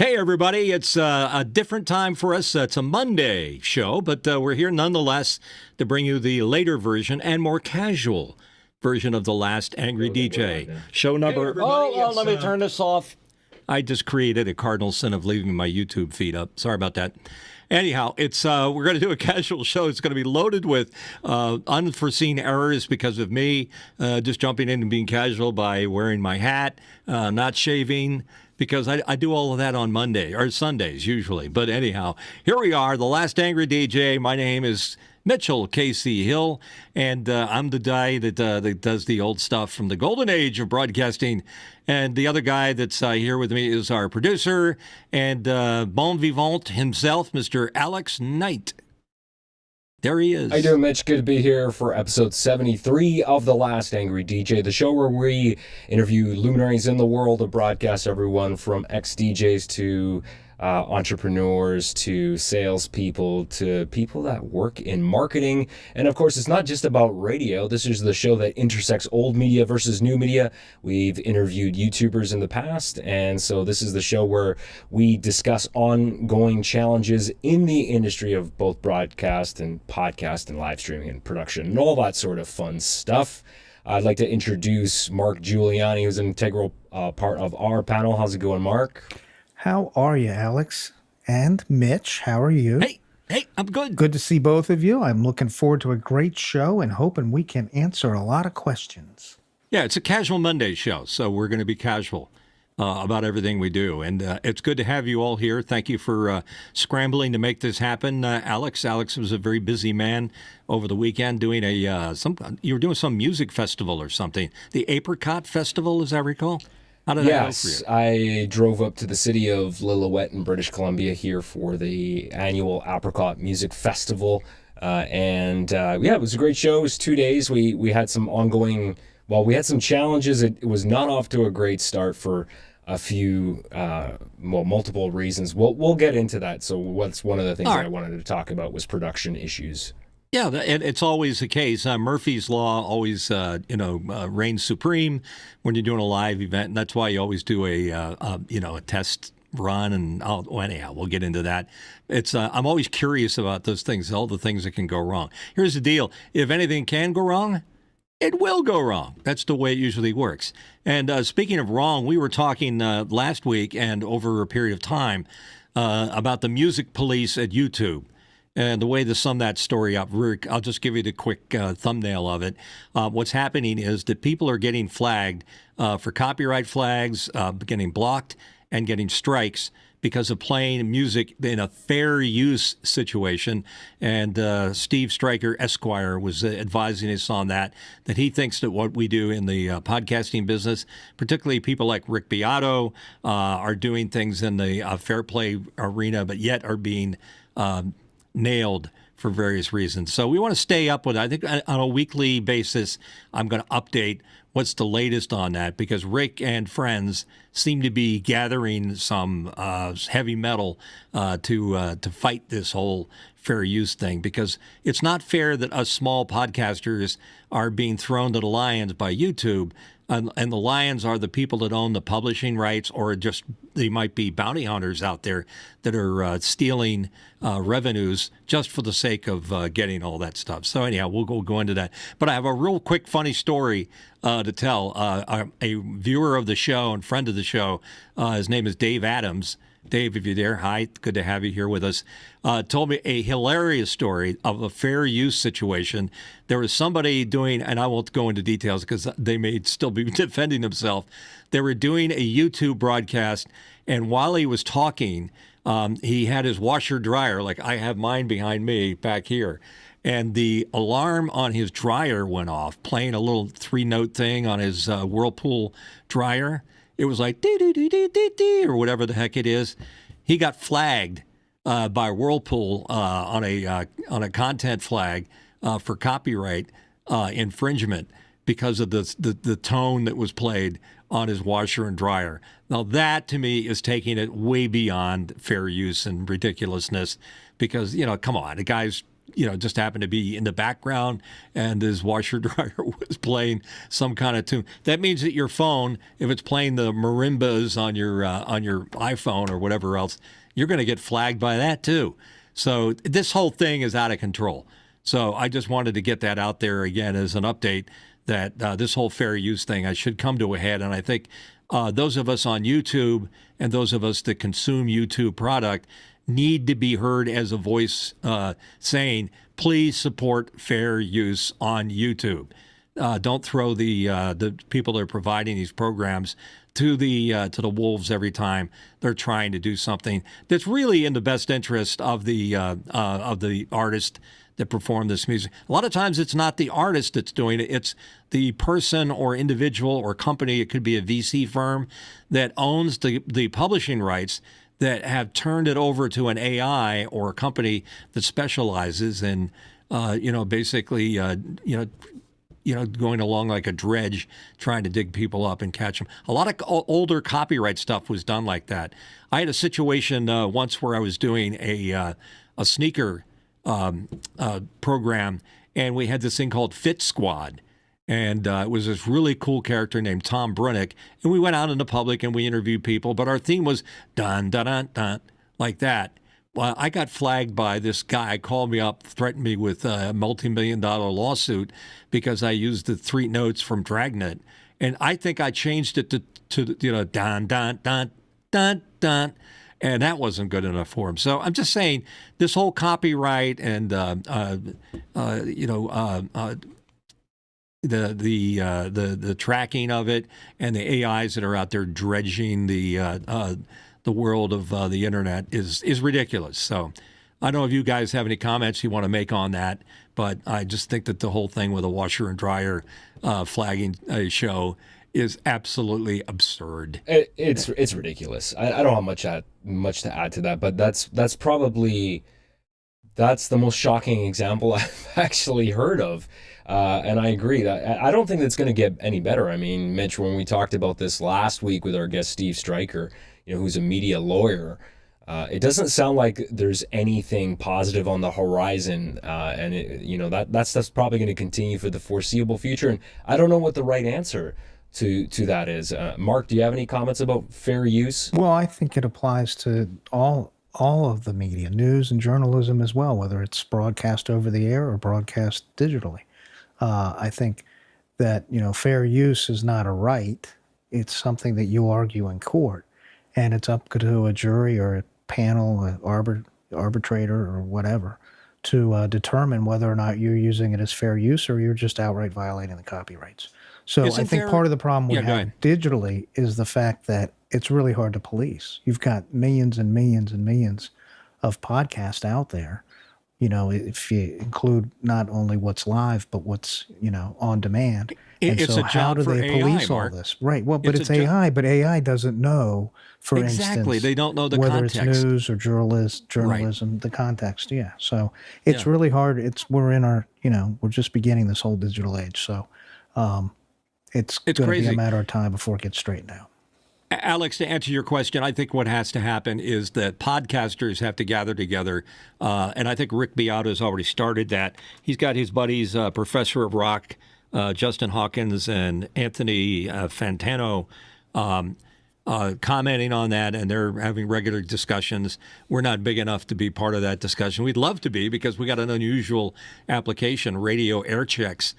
Hey, everybody. It's a different time for us. It's a Monday show, but we're here nonetheless to bring you the later version and more casual version of The Last Angry DJ. Show number... let me turn this off. I just created a cardinal sin of leaving my YouTube feed up. Sorry about that. Anyhow, it's we're going to do a casual show. It's going to be loaded with unforeseen errors because of me just jumping in and being casual by wearing my hat, not shaving, because I do all of that on Monday or Sundays usually. But anyhow, here we are, The Last Angry DJ. My name is Mitchell Casey Hill, and I'm the guy that does the old stuff from the golden age of broadcasting. And the other guy that's here with me is our producer and bon vivant himself, Mr. Alex Knight. There he is. How you doing, Mitch? Good to be here for episode 73 of The Last Angry DJ, the show where we interview luminaries in the world of broadcast, everyone from ex-DJs to entrepreneurs to salespeople to people that work in marketing. And of course, it's not just about radio. This is the show that intersects old media versus new media. We've interviewed YouTubers in the past, and so this is the show where we discuss ongoing challenges in the industry of both broadcast and podcast and live streaming and production and all that sort of fun stuff. I'd like to introduce Mark Giuliani, who's an integral part of our panel. How's it going, Mark? How are you, Alex? And Mitch, how are you? Hey, I'm good. Good to see both of you. I'm looking forward to a great show and hoping we can answer a lot of questions. Yeah, it's a casual Monday show, so we're going to be casual about everything we do. And it's good to have you all here. Thank you for scrambling to make this happen, Alex. Alex was a very busy man over the weekend doing you were doing some music festival or something. The Apricot Festival, as I recall? How did that go for you? I drove up to the city of Lillooet in British Columbia here for the annual Apricot Music Festival. It was a great show. It was 2 days. We had some we had some challenges. It was not off to a great start for a few, multiple reasons. We'll get into that. So what's one of the things that I wanted to talk about was production issues. Yeah, it's always the case. Murphy's Law always, reigns supreme when you're doing a live event, and that's why you always do a test run. And anyhow, we'll get into that. I'm always curious about those things, all the things that can go wrong. Here's the deal: if anything can go wrong, it will go wrong. That's the way it usually works. And speaking of wrong, we were talking last week and over a period of time about the music police at YouTube. And the way to sum that story up, Rick, I'll just give you the quick thumbnail of it. What's happening is that people are getting flagged for copyright flags, getting blocked, and getting strikes because of playing music in a fair use situation. And Steve Stryker, Esquire, was advising us on that he thinks that what we do in the podcasting business, particularly people like Rick Beato, are doing things in the fair play arena, but yet are being nailed for various reasons. So we want to stay up with it. I think on a weekly basis, I'm going to update what's the latest on that, because Rick and friends seem to be gathering some heavy metal to fight this whole fair use thing, because it's not fair that us small podcasters are being thrown to the lions by YouTube. And the lions are the people that own the publishing rights, or just they might be bounty hunters out there that are stealing revenues just for the sake of getting all that stuff. So anyhow, we'll go into that. But I have a real quick funny story to tell. A viewer of the show and friend of the show, his name is Dave Adams. Dave, if you're there, hi, good to have you here with us, told me a hilarious story of a fair use situation. There was somebody doing, and I won't go into details because they may still be defending themselves. They were doing a YouTube broadcast, and while he was talking, he had his washer dryer, like I have mine behind me back here, and the alarm on his dryer went off, playing a little 3-note thing on his Whirlpool dryer. It was like dee or whatever the heck it is. He got flagged by Whirlpool on a content flag for copyright infringement because of the tone that was played on his washer and dryer. Now that to me is taking it way beyond fair use and ridiculousness, because come on, the guy's just happened to be in the background and his washer dryer was playing some kind of tune. That means that your phone, if it's playing the marimbas on your iPhone or whatever else, you're going to get flagged by that too. So this whole thing is out of control. So I just wanted to get that out there again as an update that this whole fair use thing should come to a head. And I think those of us on YouTube and those of us that consume YouTube product need to be heard as a voice saying, please support fair use on YouTube. Don't throw the people that are providing these programs to the wolves every time they're trying to do something that's really in the best interest of the artist that perform this music. A lot of times it's not the artist that's doing it. It's the person or individual or company. It could be a VC firm that owns the publishing rights that have turned it over to an AI or a company that specializes in, basically, going along like a dredge, trying to dig people up and catch them. A lot of older copyright stuff was done like that. I had a situation once where I was doing a sneaker program, and we had this thing called Fit Squad. And it was this really cool character named Tom Brunick. And we went out in the public and we interviewed people, but our theme was dun, dun, dun, dun, like that. Well, I got flagged by this guy, called me up, threatened me with a multi-million-dollar lawsuit because I used the 3 notes from Dragnet. And I think I changed it to dun, dun, dun, dun, dun. And that wasn't good enough for him. So I'm just saying this whole copyright and, the tracking of it and the AIs that are out there dredging the world of the internet is ridiculous. So I don't know if you guys have any comments you want to make on that, but I just think that the whole thing with a washer and dryer flagging a show is absolutely absurd. It's ridiculous. I don't have much to add to that, but that's probably the most shocking example I've actually heard of. And I agree that I don't think that's going to get any better. I mean, Mitch, when we talked about this last week with our guest Steve Stryker, who's a media lawyer, it doesn't sound like there's anything positive on the horizon, and that's probably going to continue for the foreseeable future. And I don't know what the right answer to that is. Mark, do you have any comments about fair use? Well, I think it applies to all of the media, news and journalism as well, whether it's broadcast over the air or broadcast digitally. I think that, fair use is not a right. It's something that you argue in court, and it's up to a jury or a panel, an arbitrator or whatever, to determine whether or not you're using it as fair use or you're just outright violating the copyrights. So I think part of the problem we have digitally is the fact that it's really hard to police. You've got millions and millions and millions of podcasts out there. If you include not only what's live, but what's, on demand. And it's so a how job do for they AI, police Mark. all this? Right. Well, but it's AI, but AI doesn't know, for exactly. instance, They don't know the whether context. it's news or journalism, the context. Yeah. So it's really hard. We're in our, we're just beginning this whole digital age. So it's going to be a matter of time before it gets straightened out. Alex, to answer your question, I think what has to happen is that podcasters have to gather together, and I think Rick Beato has already started that. He's got his buddies, Professor of Rock, Justin Hawkins, and Anthony Fantano commenting on that, and they're having regular discussions. We're not big enough to be part of that discussion. We'd love to be because we got an unusual application, radio air checks,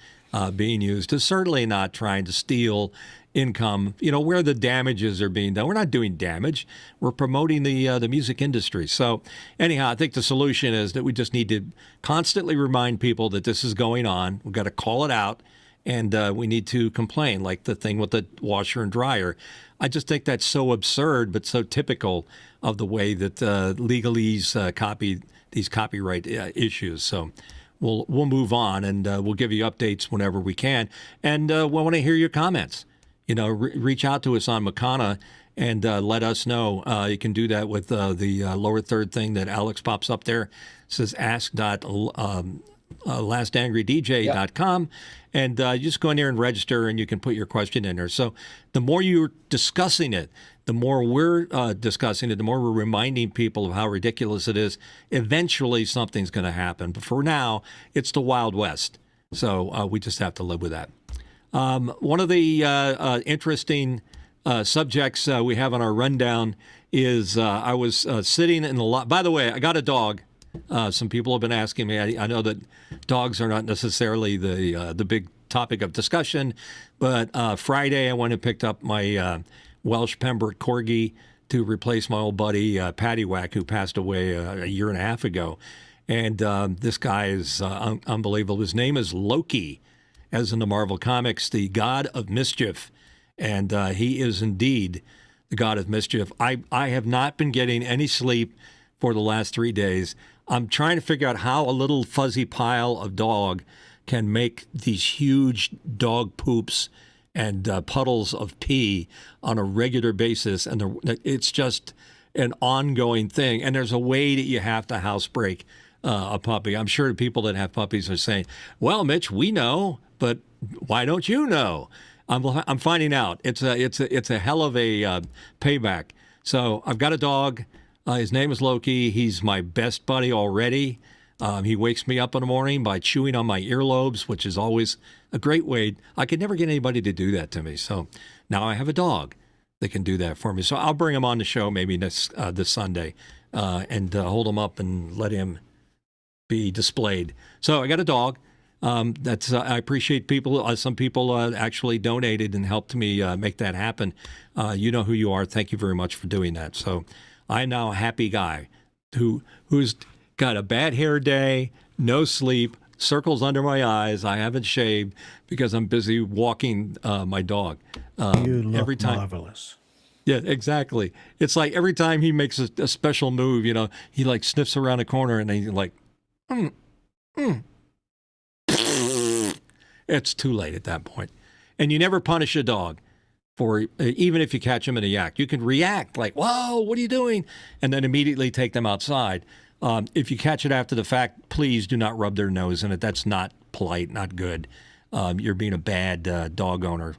being used. It's certainly not trying to steal income, where the damages are being done. We're not doing damage. We're promoting the music industry. So anyhow, I think the solution is that we just need to constantly remind people that this is going on. We've got to call it out, and we need to complain, like the thing with the washer and dryer. I just think that's so absurd, but so typical of the way that legalese copy these copyright issues. So we'll move on, and we'll give you updates whenever we can. And we want to hear your comments. Reach out to us on Makana and let us know. You can do that with the lower third thing that Alex pops up there. It says ask.lorem lastangrydj.com, and you just go in there and register, and you can put your question in there. So the more you're discussing it, the more we're discussing it, the more we're reminding people of how ridiculous it is. Eventually, something's going to happen. But for now, it's the Wild West. So we just have to live with that. One of the interesting subjects we have on our rundown is I was sitting in the lot. By the way, I got a dog. Some people have been asking me. I know that dogs are not necessarily the big topic of discussion, but Friday I went and picked up my Welsh Pembroke Corgi to replace my old buddy Paddywhack, who passed away a year and a half ago. And this guy is unbelievable. His name is Loki, as in the Marvel Comics, the god of mischief. And he is indeed the god of mischief. I have not been getting any sleep for the last 3 days. I'm trying to figure out how a little fuzzy pile of dog can make these huge dog poops and puddles of pee on a regular basis. And it's just an ongoing thing. And there's a way that you have to housebreak a puppy. I'm sure the people that have puppies are saying, well, Mitch, we know, but why don't you know? I'm finding out. It's a hell of a payback. So I've got a dog. His name is Loki. He's my best buddy already. He wakes me up in the morning by chewing on my earlobes, which is always a great way. I could never get anybody to do that to me. So now I have a dog that can do that for me. So I'll bring him on the show maybe this Sunday and hold him up and let him be displayed. So I got a dog. I appreciate people. Some people actually donated and helped me make that happen. You know who you are. Thank you very much for doing that. So I'm now a happy guy who's got a bad hair day, no sleep, circles under my eyes. I haven't shaved because I'm busy walking my dog. You look every time. marvelous. Yeah, exactly. It's like every time he makes a special move, he like sniffs around a corner and he's like, It's too late at that point. And you never punish a dog for, even if you catch them in the act. You can react like, whoa, what are you doing? And then immediately take them outside. If you catch it after the fact, please do not rub their nose in it. That's not polite, not good. You're being a bad dog owner.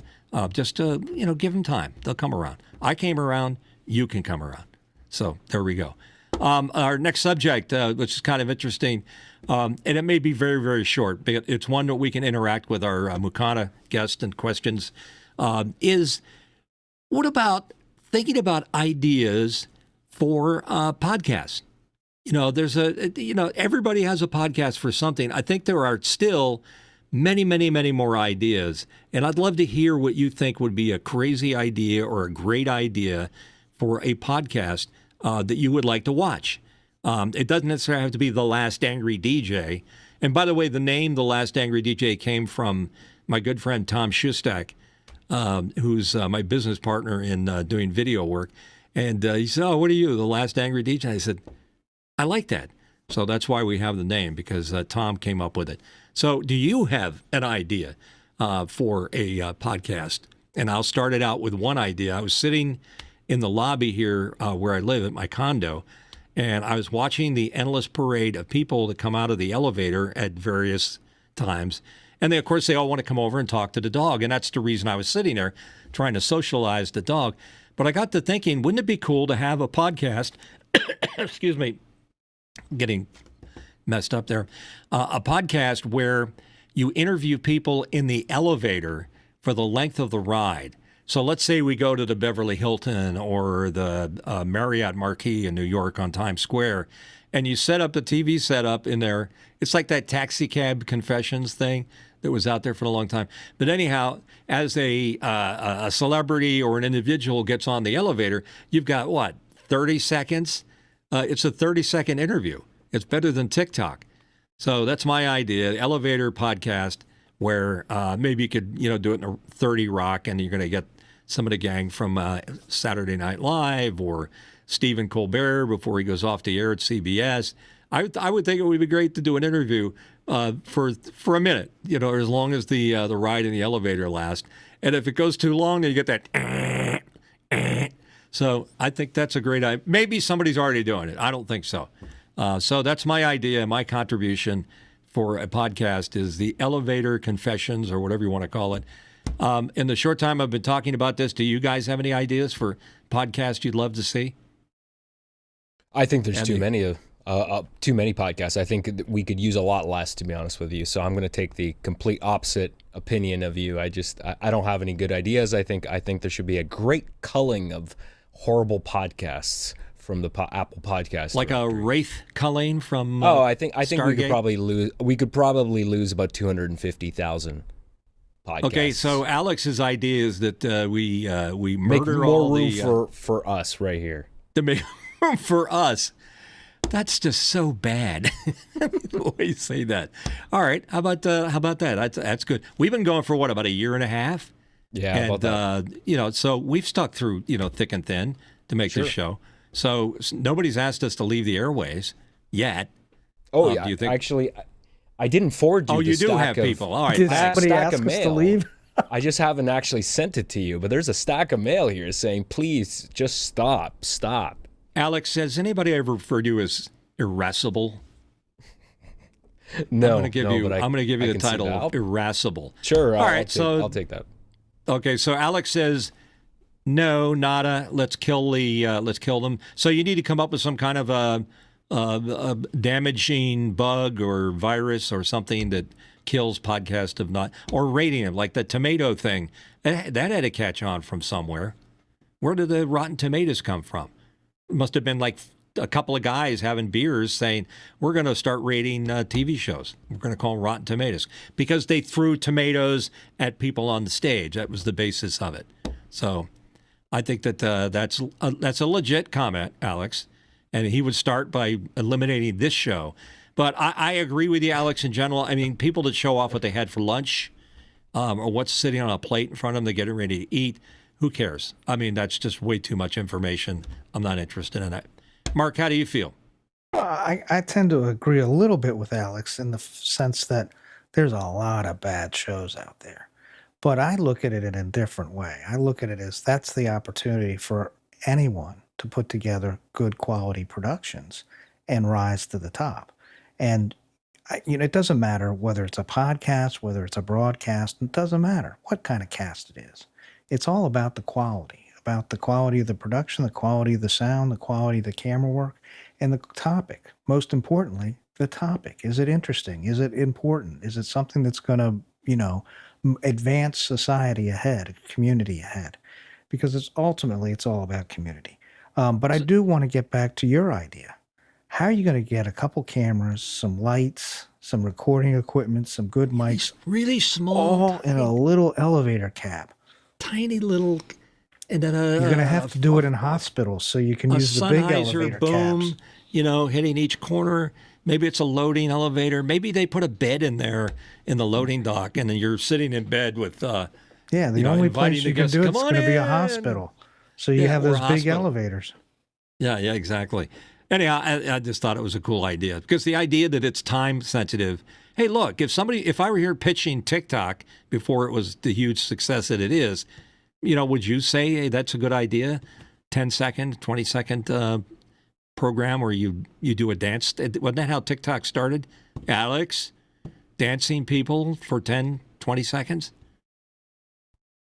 Just, give them time. They'll come around. I came around. You can come around. So there we go. Our next subject, which is kind of interesting, and it may be very, very short, but it's one that we can interact with our Mukana guests and questions, is what about thinking about ideas for podcasts? Everybody has a podcast for something. I think there are still many, many, many more ideas, and I'd love to hear what you think would be a crazy idea or a great idea for a podcast that you would like to watch. It doesn't necessarily have to be The Last Angry DJ. And by the way, the name The Last Angry DJ came from my good friend Tom Shustak, who's my business partner in doing video work. And he said, oh, what are you, The Last Angry DJ? I said, I like that. So that's why we have the name, because Tom came up with it. So do you have an idea for a podcast? And I'll start it out with one idea. I was sitting in the lobby here where I live at my condo, and I was watching the endless parade of people that come out of the elevator at various times. And they, of course, they all want to come over and talk to the dog. And that's the reason I was sitting there trying to socialize the dog. But I got to thinking, wouldn't it be cool to have a podcast, excuse me, getting messed up there, a podcast where you interview people in the elevator for the length of the ride. So let's say we go to the Beverly Hilton or the Marriott Marquis in New York on Times Square, and you set up the TV setup in there. It's like that taxi cab confessions thing that was out there for a long time. But anyhow, as a celebrity or an individual gets on the elevator, you've got, 30 seconds? It's a 30-second interview. It's better than TikTok. So that's my idea, elevator podcast, where maybe you could, do it in a 30 Rock, and you're going to get some of the gang from Saturday Night Live or Stephen Colbert before he goes off the air at CBS. I would think it would be great to do an interview for a minute, as long as the ride in the elevator lasts. And if it goes too long, then you get that. So I think that's a great idea. Maybe somebody's already doing it. I don't think so. So that's my idea, my contribution for a podcast is the elevator confessions, or whatever you want to call it. In the short time I've been talking about this, do you guys have any ideas for podcasts you'd love to see? I think there's too many podcasts. I think we could use a lot less, to be honest with you. So I'm going to take the complete opposite opinion of you. I don't have any good ideas. I think there should be a great culling of horrible podcasts from the Apple Podcast like directory. A Wraith culling from I think Stargate? we could probably lose about 250,000 podcasts. Okay, so Alex's idea is that we make murder more all room the for us right here. to make room for us. That's just so bad. The way you say that. All right, how about that? That's good. We've been going for what, about a year and a half? Yeah, and about that. So we've stuck through thick and thin to make this show. So nobody's asked us to leave the airways yet. Oh yeah, do you think? Actually, I didn't forward you. Oh, the you do stack have of, people. All right. Did thanks. somebody stack ask of us to mail. leave? I just haven't actually sent it to you, but there's a stack of mail here saying, please just stop. Alex, has anybody ever referred to you as irascible? No, I'm going to give you the title of irascible. Sure. All right, I'll take that. Okay, so Alex says, no, nada. Let's kill them. So you need to come up with some kind of a damaging bug or virus or something that kills podcast of not, or rating them, like the tomato thing. That had to catch on from somewhere. Where did the Rotten Tomatoes come from? It must have been like a couple of guys having beers saying, we're going to start rating TV shows. We're going to call them Rotten Tomatoes because they threw tomatoes at people on the stage. That was the basis of it. So I think that that's a legit comment, Alex. And he would start by eliminating this show. But I agree with you, Alex, in general. I mean, people that show off what they had for lunch or what's sitting on a plate in front of them, they're getting ready to eat. Who cares? I mean, that's just way too much information. I'm not interested in that. Mark, how do you feel? I tend to agree a little bit with Alex in the sense that there's a lot of bad shows out there. But I look at it in a different way. I look at it as that's the opportunity for anyone to put together good quality productions and rise to the top. And it doesn't matter whether it's a podcast, whether it's a broadcast. It doesn't matter what kind of cast it is. It's all about the quality of the production, the quality of the sound, the quality of the camera work, and the topic. Most importantly, the topic. Is it interesting? Is it important? Is it something that's going to, advance society ahead, community ahead? Because it's all about community. But I do want to get back to your idea. How are you going to get a couple cameras, some lights, some recording equipment, some good mics, really small, all in a little elevator cab? Tiny little, and then you're going to have to do it in hospitals so you can use the big elevator boom, cabs. Hitting each corner. Maybe it's a loading elevator. Maybe they put a bed in there in the loading dock, and then you're sitting in bed with. The only place you can do it's going to be a hospital. So you have those big elevators. Yeah, exactly. Anyhow, I just thought it was a cool idea because the idea that it's time sensitive. Hey, look, if I were here pitching TikTok before it was the huge success that it is, would you say, hey, that's a good idea? 10-second, 20-second program where you do a dance. Wasn't that how TikTok started? Alex, dancing people for 10, 20 seconds?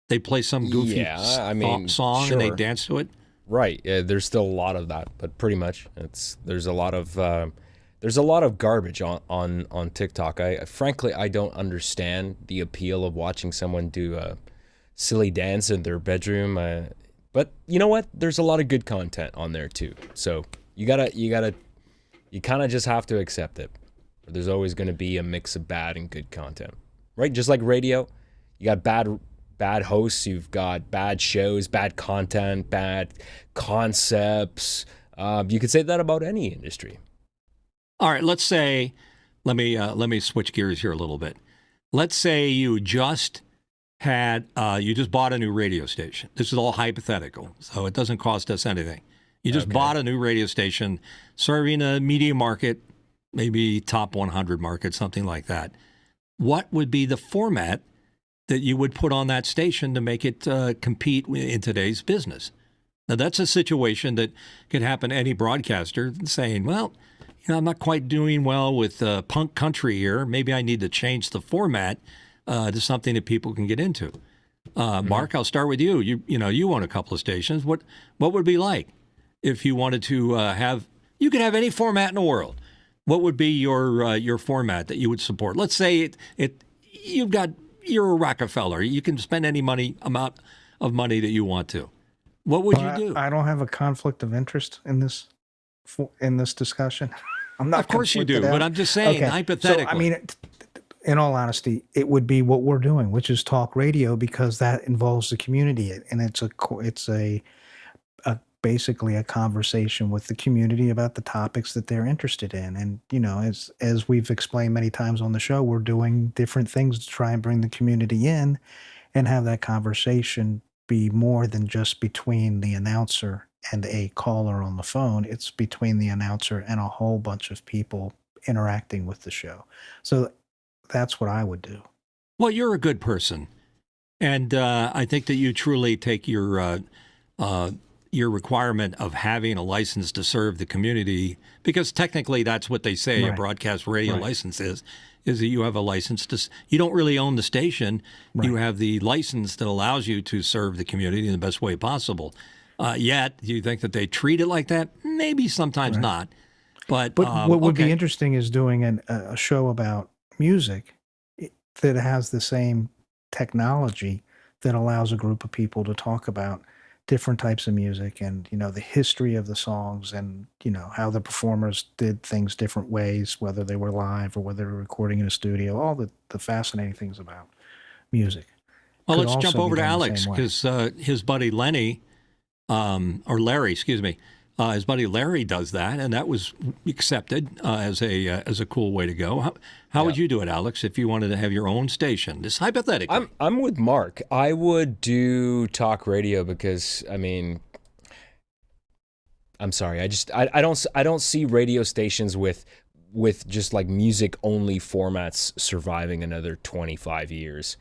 They play some goofy song sure. and they dance to it? Right. Yeah, there's still a lot of that, but pretty much there's a lot of garbage on TikTok. Frankly, I don't understand the appeal of watching someone do a silly dance in their bedroom. But you know what? There's a lot of good content on there too. So you kind of just have to accept it. There's always going to be a mix of bad and good content, right? Just like radio, you got bad hosts, you've got bad shows, bad content, bad concepts. You could say that about any industry. All right, let's say, let me switch gears here a little bit. Let's say you just bought a new radio station. This is all hypothetical, so it doesn't cost us anything. You just bought a new radio station serving a media market, maybe top 100 market, something like that. What would be the format that you would put on that station to make it compete in today's business? Now, that's a situation that could happen to any broadcaster saying, well, I'm not quite doing well with punk country here. Maybe I need to change the format to something that people can get into. Mark, I'll start with you. You own a couple of stations. What would it be like if you wanted to you could have any format in the world? What would be your format that you would support? Let's say you're a Rockefeller. You can spend any amount of money that you want to. What would you do? I don't have a conflict of interest in this discussion. I'm not. Of course you do, conflicted out. but I'm just saying, hypothetically. So, I mean, in all honesty, it would be what we're doing, which is talk radio, because that involves the community, and it's basically a conversation with the community about the topics that they're interested in. And as we've explained many times on the show, we're doing different things to try and bring the community in and have that conversation be more than just between the announcer and a caller on the phone. It's between the announcer and a whole bunch of people interacting with the show. So that's what I would do. Well, you're a good person, and I think that you truly take your requirement of having a license to serve the community, because technically that's what they say a broadcast radio license is that you have a license to. You don't really own the station. You have the license that allows you to serve the community in the best way possible. Yet, do you think that they treat it like that? Maybe sometimes not. But what would be interesting is doing a show about music that has the same technology that allows a group of people to talk about different types of music and, the history of the songs and, how the performers did things different ways, whether they were live or whether they were recording in a studio, all the fascinating things about music. Well, let's jump over to Alex, because his buddy Lenny, or Larry, excuse me, his buddy Larry does that, and that was accepted as a cool way to go. How would you do it, Alex, if you wanted to have your own station? This hypothetically. I'm with Mark. I would do talk radio because, I mean, I'm sorry. I don't see radio stations with just like music only formats surviving another 25 years.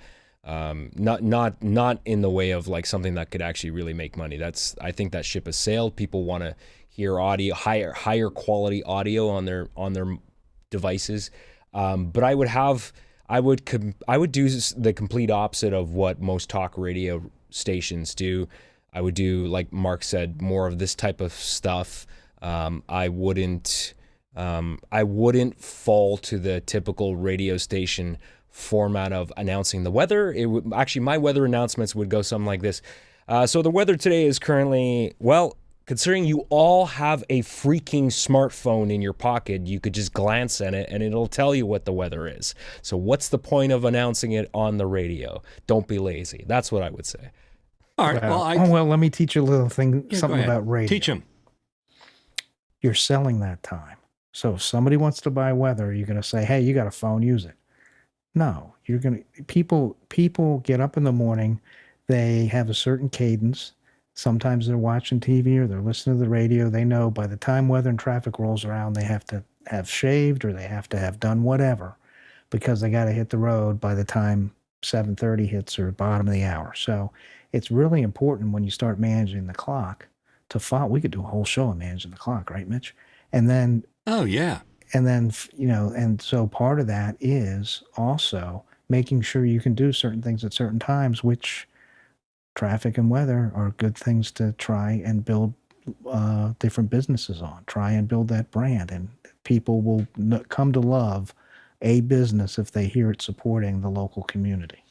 Not in the way of like something that could actually really make money. I think that ship has sailed. People want to hear audio, higher quality audio on their devices. But I would do the complete opposite of what most talk radio stations do. I would do, like Mark said, more of this type of stuff. I wouldn't fall to the typical radio station format of announcing the weather. It would actually, my weather announcements would go something like this. So the weather today is currently, well, considering you all have a freaking smartphone in your pocket, you could just glance at it and it'll tell you what the weather is. So what's the point of announcing it on the radio? Don't be lazy. That's what I would say. All right. Well, let me teach you a little thing, something about radio. Teach them. You're selling that time. So if somebody wants to buy weather, you're going to say, hey, you got a phone, use it. No, people get up in the morning, they have a certain cadence. Sometimes they're watching TV or they're listening to the radio. They know by the time weather and traffic rolls around, they have to have shaved or they have to have done whatever because they got to hit the road by the time 7:30 hits or bottom of the hour. So it's really important when you start managing the clock to follow. We could do a whole show on managing the clock, right, Mitch? And then, oh yeah. And then, and so part of that is also making sure you can do certain things at certain times, which traffic and weather are good things to try and build different businesses on, try and build that brand. And people will come to love a business if they hear it supporting the local community.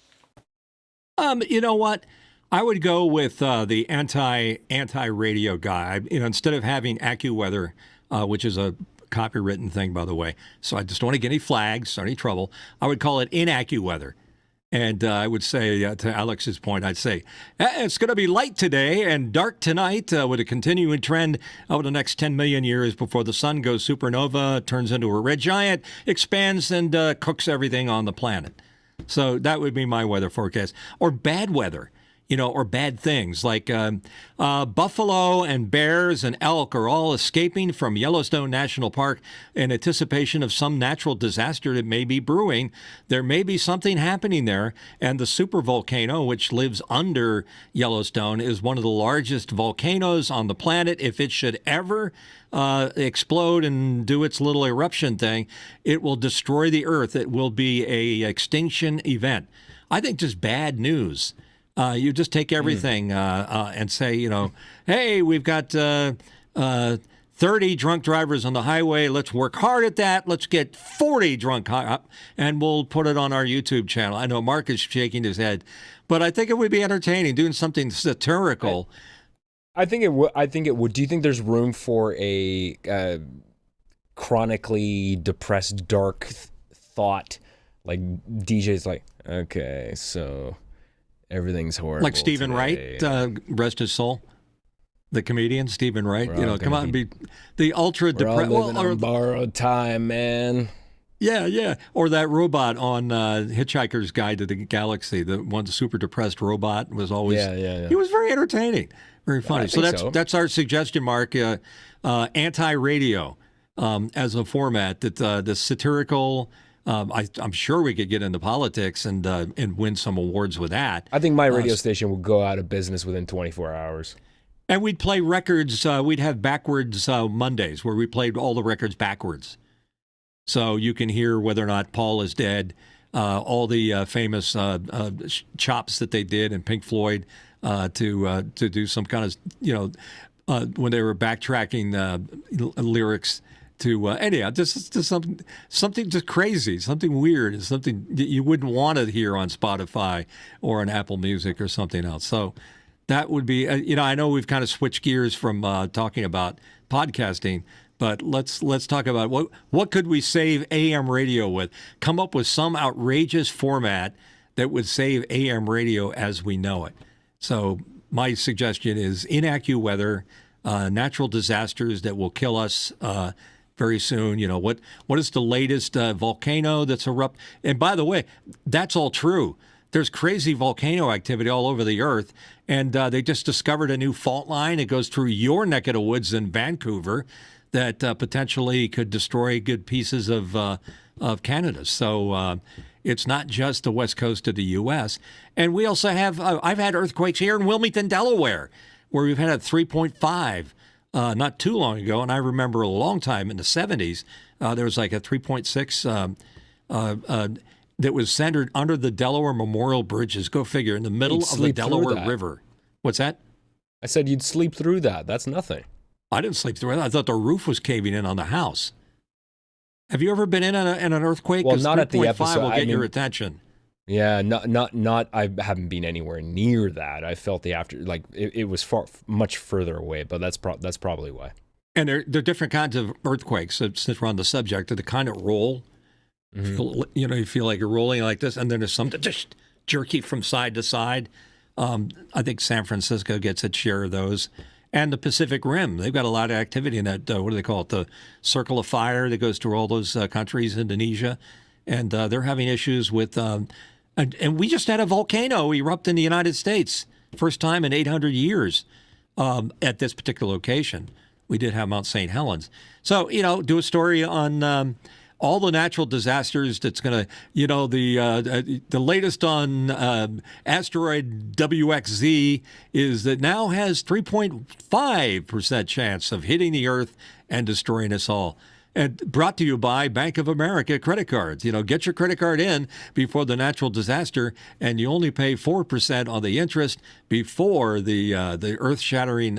You know what? I would go with the anti-radio guy. Instead of having AccuWeather, which is a copywritten thing, by the way, so I just don't want to get any flags or any trouble, I would call it AccuWeather. And I would say, to Alex's point, I'd say, it's going to be light today and dark tonight with a continuing trend over the next 10 million years before the sun goes supernova, turns into a red giant, expands, and cooks everything on the planet. So that would be my weather forecast. Or bad weather. or bad things like buffalo and bears and elk are all escaping from Yellowstone National Park in anticipation of some natural disaster that may be brewing. There may be something happening there, and the supervolcano, which lives under Yellowstone, is one of the largest volcanoes on the planet. If it should ever explode and do its little eruption thing, it will destroy the Earth. It will be a extinction event. I think just bad news. You just take everything and say, hey, we've got 30 drunk drivers on the highway. Let's work hard at that. Let's get 40 drunk, and we'll put it on our YouTube channel. I know Mark is shaking his head, but I think it would be entertaining doing something satirical. I think it would. Do you think there's room for a chronically depressed, dark thought? Like DJ's like, okay, so everything's horrible. Like Stephen today. Wright, rest his soul. The comedian Stephen Wright, come on, be the ultra depressed. On borrowed time, man. Yeah. Or that robot on Hitchhiker's Guide to the Galaxy, the one super depressed robot was always. Yeah. He was very entertaining, very funny. So That's our suggestion, Mark. Anti-radio as a format that the satirical. I'm sure we could get into politics and win some awards with that. I think my radio station would go out of business within 24 hours. And we'd play records. We'd have backwards Mondays where we played all the records backwards. So you can hear whether or not Paul is dead, all the famous chops that they did in Pink Floyd to do some kind of, when they were backtracking lyrics to anyhow, just something just crazy, something weird, something that you wouldn't want to hear on Spotify or on Apple Music or something else. So that would be, I know we've kind of switched gears from talking about podcasting, but let's talk about what could we save AM radio with? Come up with some outrageous format that would save AM radio as we know it. So my suggestion is inaccurate weather, natural disasters that will kill us very soon. What is the latest volcano that's erupted? And by the way, that's all true. There's crazy volcano activity all over the earth, and they just discovered a new fault line. It goes through your neck of the woods in Vancouver that potentially could destroy good pieces of Canada. So it's not just the west coast of the U.S. And we also have, I've had earthquakes here in Wilmington, Delaware, where we've had a 3.5 not too long ago. And I remember a long time in the 70s, there was like a 3.6 that was centered under the Delaware Memorial Bridges. Go figure, in the middle of the Delaware River. What's that? I said you'd sleep through that. That's nothing. I didn't sleep through it. I thought the roof was caving in on the house. Have you ever been in an earthquake? Well, not at the episode. Will get your attention. Yeah, not. I haven't been anywhere near that. I felt the after, like it was much further away. But that's probably why. And there are different kinds of earthquakes. Since we're on the subject, the kind of roll. Mm-hmm. You feel like you're rolling like this, and then there's something just jerky from side to side. I think San Francisco gets its share of those. And the Pacific Rim, they've got a lot of activity in that, what do they call it, the Circle of Fire that goes through all those countries, Indonesia. And they're having issues with, and we just had a volcano erupt in the United States, first time in 800 years at this particular location. We did have Mount St. Helens. So, do a story on all the natural disasters that's going to, the latest on asteroid WXZ is that now has 3.5% chance of hitting the Earth and destroying us all. And brought to you by Bank of America credit cards. Get your credit card in before the natural disaster, and you only pay 4% on the interest before the earth-shattering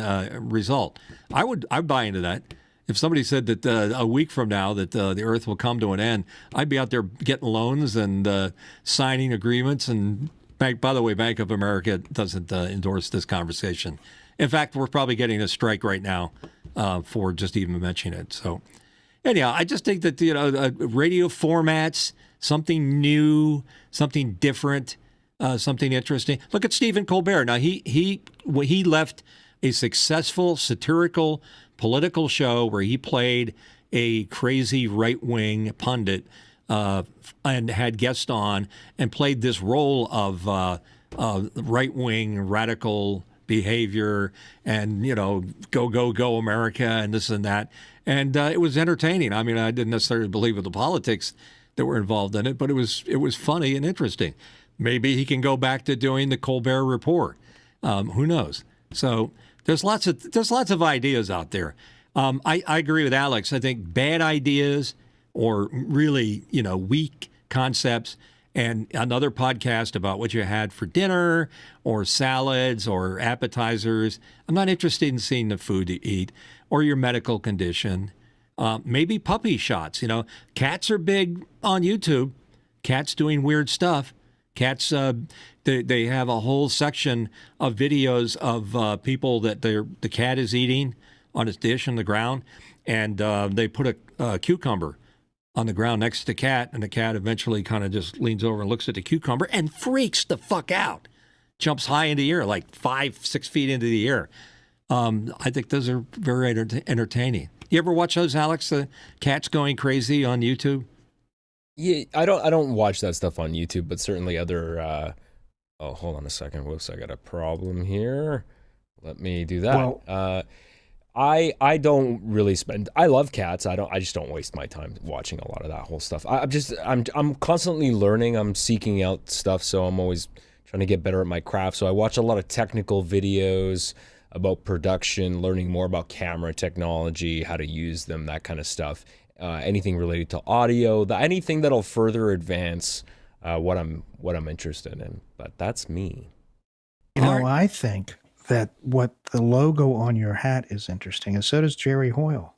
result. I'd buy into that. If somebody said that a week from now that the Earth will come to an end, I'd be out there getting loans and signing agreements. And by the way, Bank of America doesn't endorse this conversation. In fact, we're probably getting a strike right now for just even mentioning it. So anyhow, I just think that radio formats, something new, something different, something interesting. Look at Stephen Colbert. Now he left a successful satirical political show where he played a crazy right-wing pundit and had guests on and played this role of right-wing radical behavior and, go America and this and that. And it was entertaining. I mean, I didn't necessarily believe in the politics that were involved in it, but it was funny and interesting. Maybe he can go back to doing the Colbert Report. Who knows? So there's lots of ideas out there. I agree with Alex. I think bad ideas or really, weak concepts, and another podcast about what you had for dinner or salads or appetizers. I'm not interested in seeing the food you eat or your medical condition. Maybe puppy shots. Cats are big on YouTube. Cats doing weird stuff. Cats, they have a whole section of videos of people that the cat is eating on its dish on the ground, and they put a cucumber on the ground next to the cat, and the cat eventually kind of just leans over and looks at the cucumber and freaks the fuck out. Jumps high into the air, like 5-6 feet into the air. I think those are very entertaining. You ever watch those, Alex? The cats going crazy on YouTube? Yeah, I don't watch that stuff on YouTube, but certainly other. Oh, hold on a second. Whoops, I got a problem here. Let me do that. Well, I don't really spend. I love cats. I just don't waste my time watching a lot of that whole stuff. I'm constantly learning. I'm seeking out stuff, so I'm always trying to get better at my craft. So I watch a lot of technical videos about production, learning more about camera technology, how to use them, that kind of stuff. Anything related to audio, anything that'll further advance what I'm interested in. But that's me. I think that what the logo on your hat is interesting, and so does Jerry Hoyle.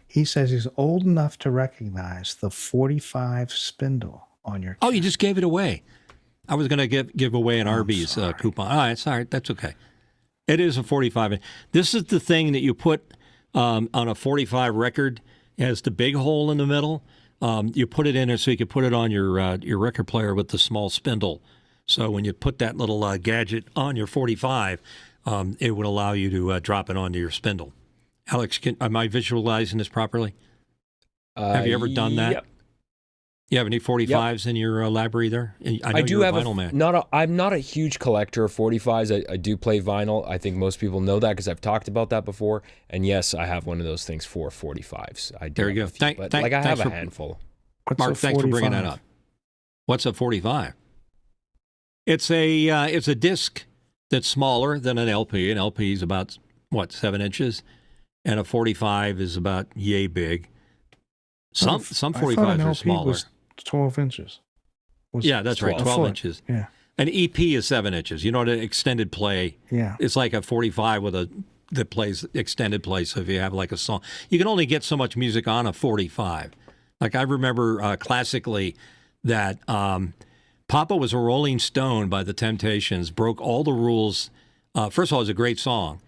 He says he's old enough to recognize the 45 spindle on your cap. Oh, you just gave it away. I was going to give away an Arby's coupon. All right, sorry, that's okay. It is a 45. This is the thing that you put on a 45 record. It has the big hole in the middle. You put it in there so you can put it on your record player with the small spindle. So when you put that little gadget on your 45, it would allow you to drop it onto your spindle. Alex, am I visualizing this properly? Have you ever done that? Yep. You have any 45s in your library there? I do you're have a vinyl man. I'm not a huge collector of 45s. I do play vinyl. I think most people know that because I've talked about that before. And yes, I have one of those things for 45s. I do. There you go. I have a handful. Mark, thanks for bringing that up. What's a 45? It's a disc that's smaller than an LP. An LP is about 7 inches, and a 45 is about yay big. Some 45s are smaller. Was 12 inches. Yeah, that's right, 12 inches. Yeah. An EP is 7 inches. You know what an extended play? Yeah. It's like a 45 that plays extended play. So if you have like a song, you can only get so much music on a 45. Like I remember classically that Papa Was a Rolling Stone by the Temptations broke all the rules. First of all, it was a great song.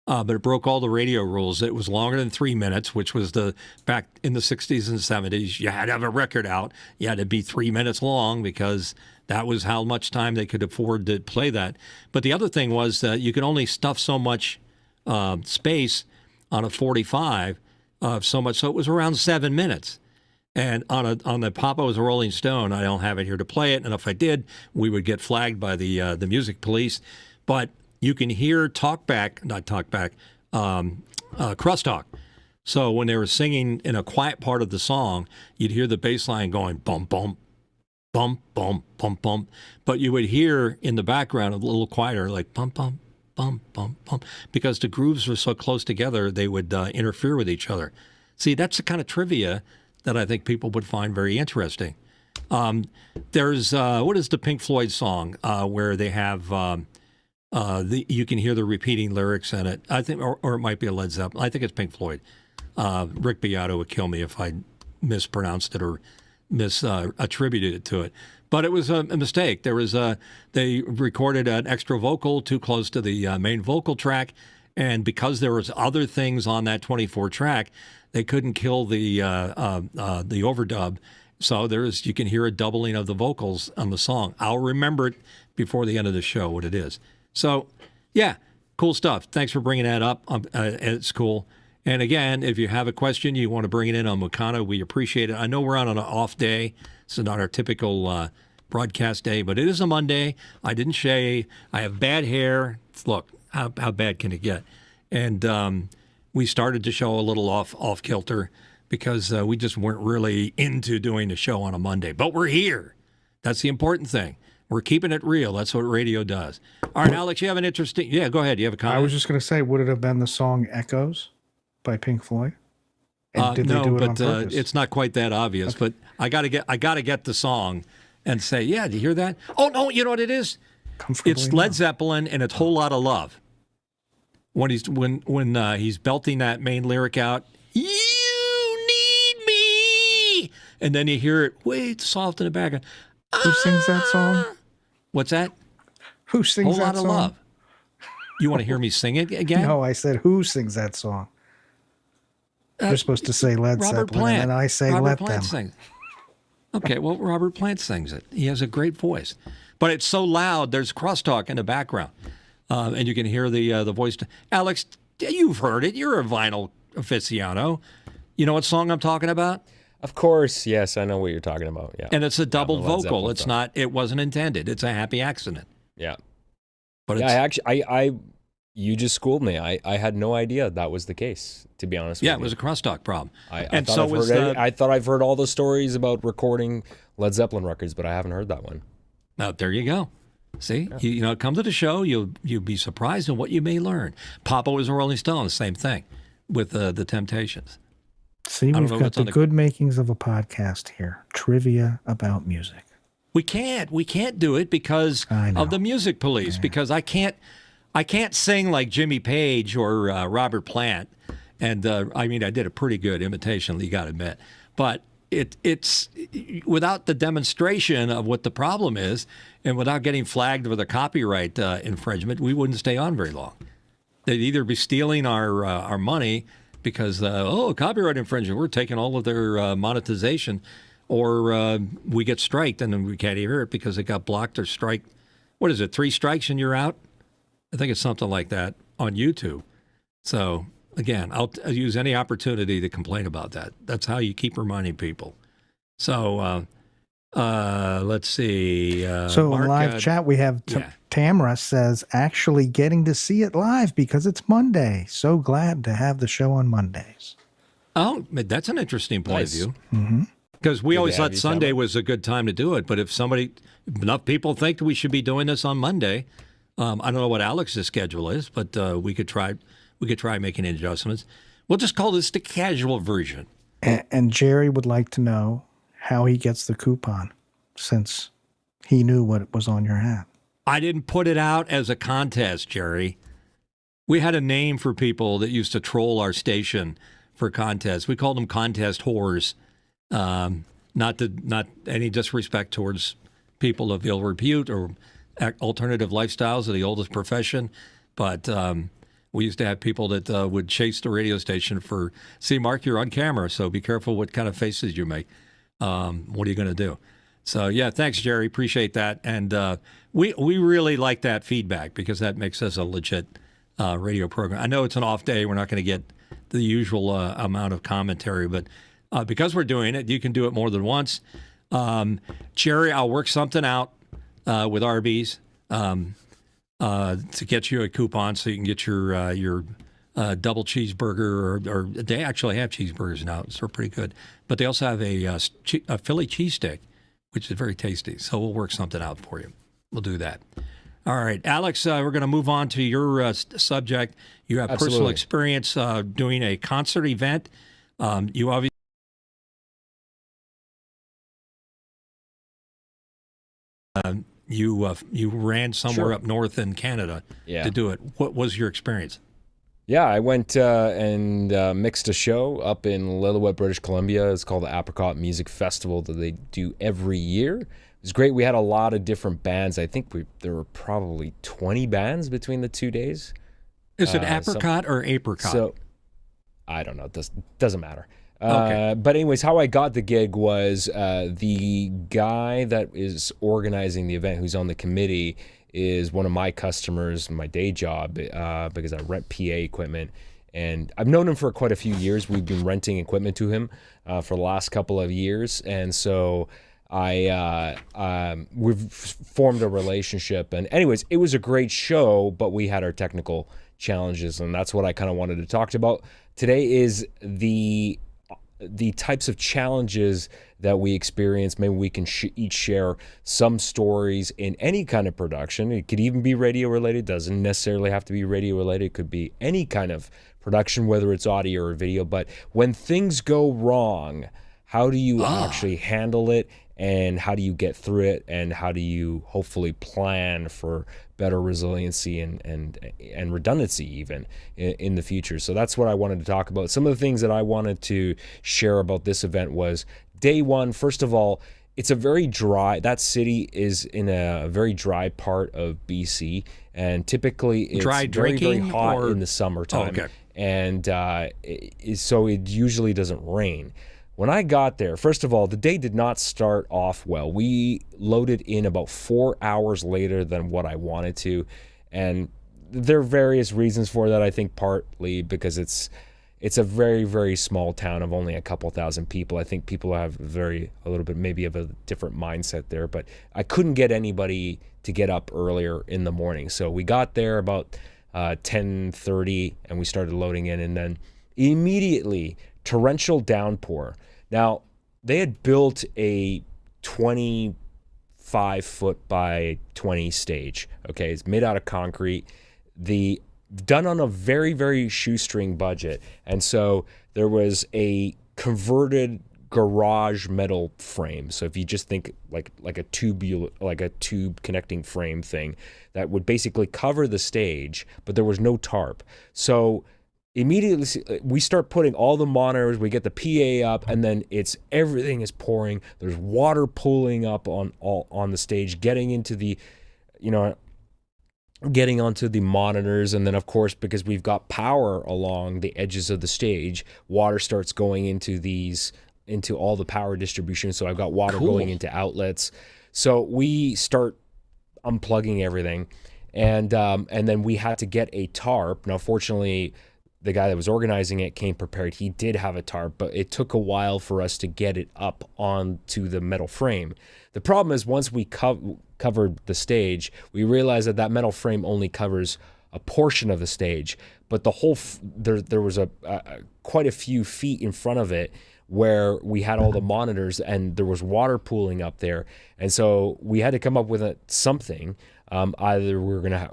But it broke all the radio rules. It was longer than 3 minutes, which was back in the 60s and 70s. You had to have a record out. You had to be 3 minutes long because that was how much time they could afford to play that. But the other thing was that you could only stuff so much space on a 45, so it was around 7 minutes. And on the Papa Was a Rolling Stone, I don't have it here to play it. And if I did, we would get flagged by the music police. But you can hear crosstalk. So when they were singing in a quiet part of the song, you'd hear the bass line going bum, bum, bum, bum, bum, bum. But you would hear in the background a little quieter, like bum, bum, bum, bum, bum. Because the grooves were so close together, they would interfere with each other. See, that's the kind of trivia that I think people would find very interesting. There's, what is the Pink Floyd song where they have... you can hear the repeating lyrics in it. I think, or it might be a Led Zeppelin. I think it's Pink Floyd. Rick Beato would kill me if I mispronounced it or misattributed it to it. But it was a mistake. They recorded an extra vocal too close to the main vocal track, and because there was other things on that 24 track, they couldn't kill the overdub. So you can hear a doubling of the vocals on the song. I'll remember it before the end of the show what it is. So, yeah, cool stuff. Thanks for bringing that up. It's cool. And again, if you have a question, you want to bring it in on Mukana, we appreciate it. I know we're on an off day. This is not our typical broadcast day, but it is a Monday. I didn't shave. I have bad hair. Look, how bad can it get? And we started the show a little off kilter because we just weren't really into doing the show on a Monday. But we're here. That's the important thing. We're keeping it real. That's what radio does. All right, Alex, you have an interesting... Yeah, go ahead. You have a comment? I was just going to say, would it have been the song Echoes by Pink Floyd? And did no, they do it on but purpose? it's not quite that obvious. Okay. But I gotta get the song and say, yeah, do you hear that? Oh, no, you know what it is? It's Led Zeppelin, and it's Whole Lot of Love. When he's belting that main lyric out, you need me, and then you hear it way soft in the background. Who sings that song? What's that? Who sings that song? Whole Lot of Love. You want to hear me sing it again? No, I said who sings that song. You're supposed to say Led Robert Zeppelin, Plant. and I say Robert Let Plant Them. Sings. Okay, well, Robert Plant sings it. He has a great voice, but it's so loud. There's crosstalk in the background, and you can hear the voice. Alex, you've heard it. You're a vinyl aficionado. You know what song I'm talking about? Of course, yes, I know what you're talking about. Yeah, and it's a double vocal. It's song. not. It wasn't intended. It's a happy accident. Yeah, but yeah, you just schooled me. I had no idea that was the case, to be honest with you. Yeah, it was a crosstalk problem. I thought I've heard all the stories about recording Led Zeppelin records, but I haven't heard that one. Now, there you go. See, you know, come to the show, you'll be surprised at what you may learn. Papa was a Rolling Stone, the same thing with the Temptations. See, we've got the good makings of a podcast here. Trivia about music. We can't do it because of the music police, because I can't sing like Jimmy Page or Robert Plant. And I mean, I did a pretty good imitation, you got to admit. But it's without the demonstration of what the problem is, and without getting flagged with a copyright infringement, we wouldn't stay on very long. They'd either be stealing our money because copyright infringement, we're taking all of their monetization, or we get striked and then we can't hear it because it got blocked or strike. What is it? 3 strikes and you're out. I think it's something like that on YouTube. So, again, I'll use any opportunity to complain about that. That's how you keep reminding people. So, let's see. So, Mark, in live chat, we have Tamara says, actually getting to see it live because it's Monday. So glad to have the show on Mondays. Oh, that's an interesting point of view. Mm-hmm. Because we always thought Sunday was a good time to do it. But if enough people think we should be doing this on Monday, I don't know what Alex's schedule is, but we could try making adjustments. We'll just call this the casual version. And Jerry would like to know how he gets the coupon, since he knew what was on your hat. I didn't put it out as a contest, Jerry. We had a name for people that used to troll our station for contests. We called them contest whores. Not any disrespect towards people of ill repute or alternative lifestyles of the oldest profession, but we used to have people that would chase the radio station for, see, Mark, you're on camera, so be careful what kind of faces you make. What are you going to do? So, yeah, thanks, Jerry. Appreciate that. And we really like that feedback because that makes us a legit radio program. I know it's an off day. We're not going to get the usual amount of commentary, but because we're doing it, you can do it more than once. Jerry, I'll work something out with Arby's to get you a coupon so you can get your double cheeseburger, or they actually have cheeseburgers now, so they're pretty good. But they also have a Philly cheesesteak, which is very tasty. So we'll work something out for you. We'll do that. All right, Alex, we're going to move on to your subject. You have personal experience doing a concert event. You obviously you ran somewhere up north in Canada to do it. What was your experience? Yeah, I went and mixed a show up in Lillooet, British Columbia. It's called the Apricot Music Festival that they do every year. It was great. We had a lot of different bands. I think there were probably 20 bands between the 2 days. Is it apricot or apricot? So, I don't know. It doesn't matter. Okay. But anyways, how I got the gig was the guy that is organizing the event, who's on the committee, is one of my customers, my day job, because I rent PA equipment. And I've known him for quite a few years. We've been renting equipment to him for the last couple of years. And so we've formed a relationship. And anyways, it was a great show, but we had our technical challenges, and that's what I kind of wanted to talk about today. Is the types of challenges that we experience. Maybe we can each share some stories in any kind of production. It could even be radio related. Doesn't necessarily have to be radio related. It could be any kind of production, whether it's audio or video. But when things go wrong, how do you actually handle it, and how do you get through it, and how do you hopefully plan for better resiliency and redundancy even in the future? So that's what I wanted to talk about. Some of the things that I wanted to share about this event was day one. First of all, it's a very dry, that city is in a very dry part of BC, and typically it's dry very, very drinking hot or... in the summertime. Oh, okay. And so it usually doesn't rain. When I got there, first of all, the day did not start off well. We loaded in about 4 hours later than what I wanted to. And there are various reasons for that. I think partly because it's a very, very small town of only a couple thousand people. I think people have a little bit maybe of a different mindset there. But I couldn't get anybody to get up earlier in the morning. So we got there about 10:30 and we started loading in, and then immediately torrential downpour. Now, they had built a 25-foot by 20 stage. Okay, it's made out of concrete. Done on a very, very shoestring budget. And so there was a converted garage metal frame. So if you just think like a tube connecting frame thing that would basically cover the stage, but there was no tarp. So immediately we start putting all the monitors, we get the PA up, and then everything is pouring. There's water pooling up on the stage, getting onto the monitors. And then of course, because we've got power along the edges of the stage, water starts going into all the power distribution. So I've got water going into outlets. So we start unplugging everything. And then we had to get a tarp. Now, fortunately, the guy that was organizing it came prepared. He did have a tarp, but it took a while for us to get it up onto the metal frame. The problem is once we covered the stage, we realized that metal frame only covers a portion of the stage, but the whole there was quite a few feet in front of it where we had all the monitors, and there was water pooling up there, and so we had to come up with something. Either we were gonna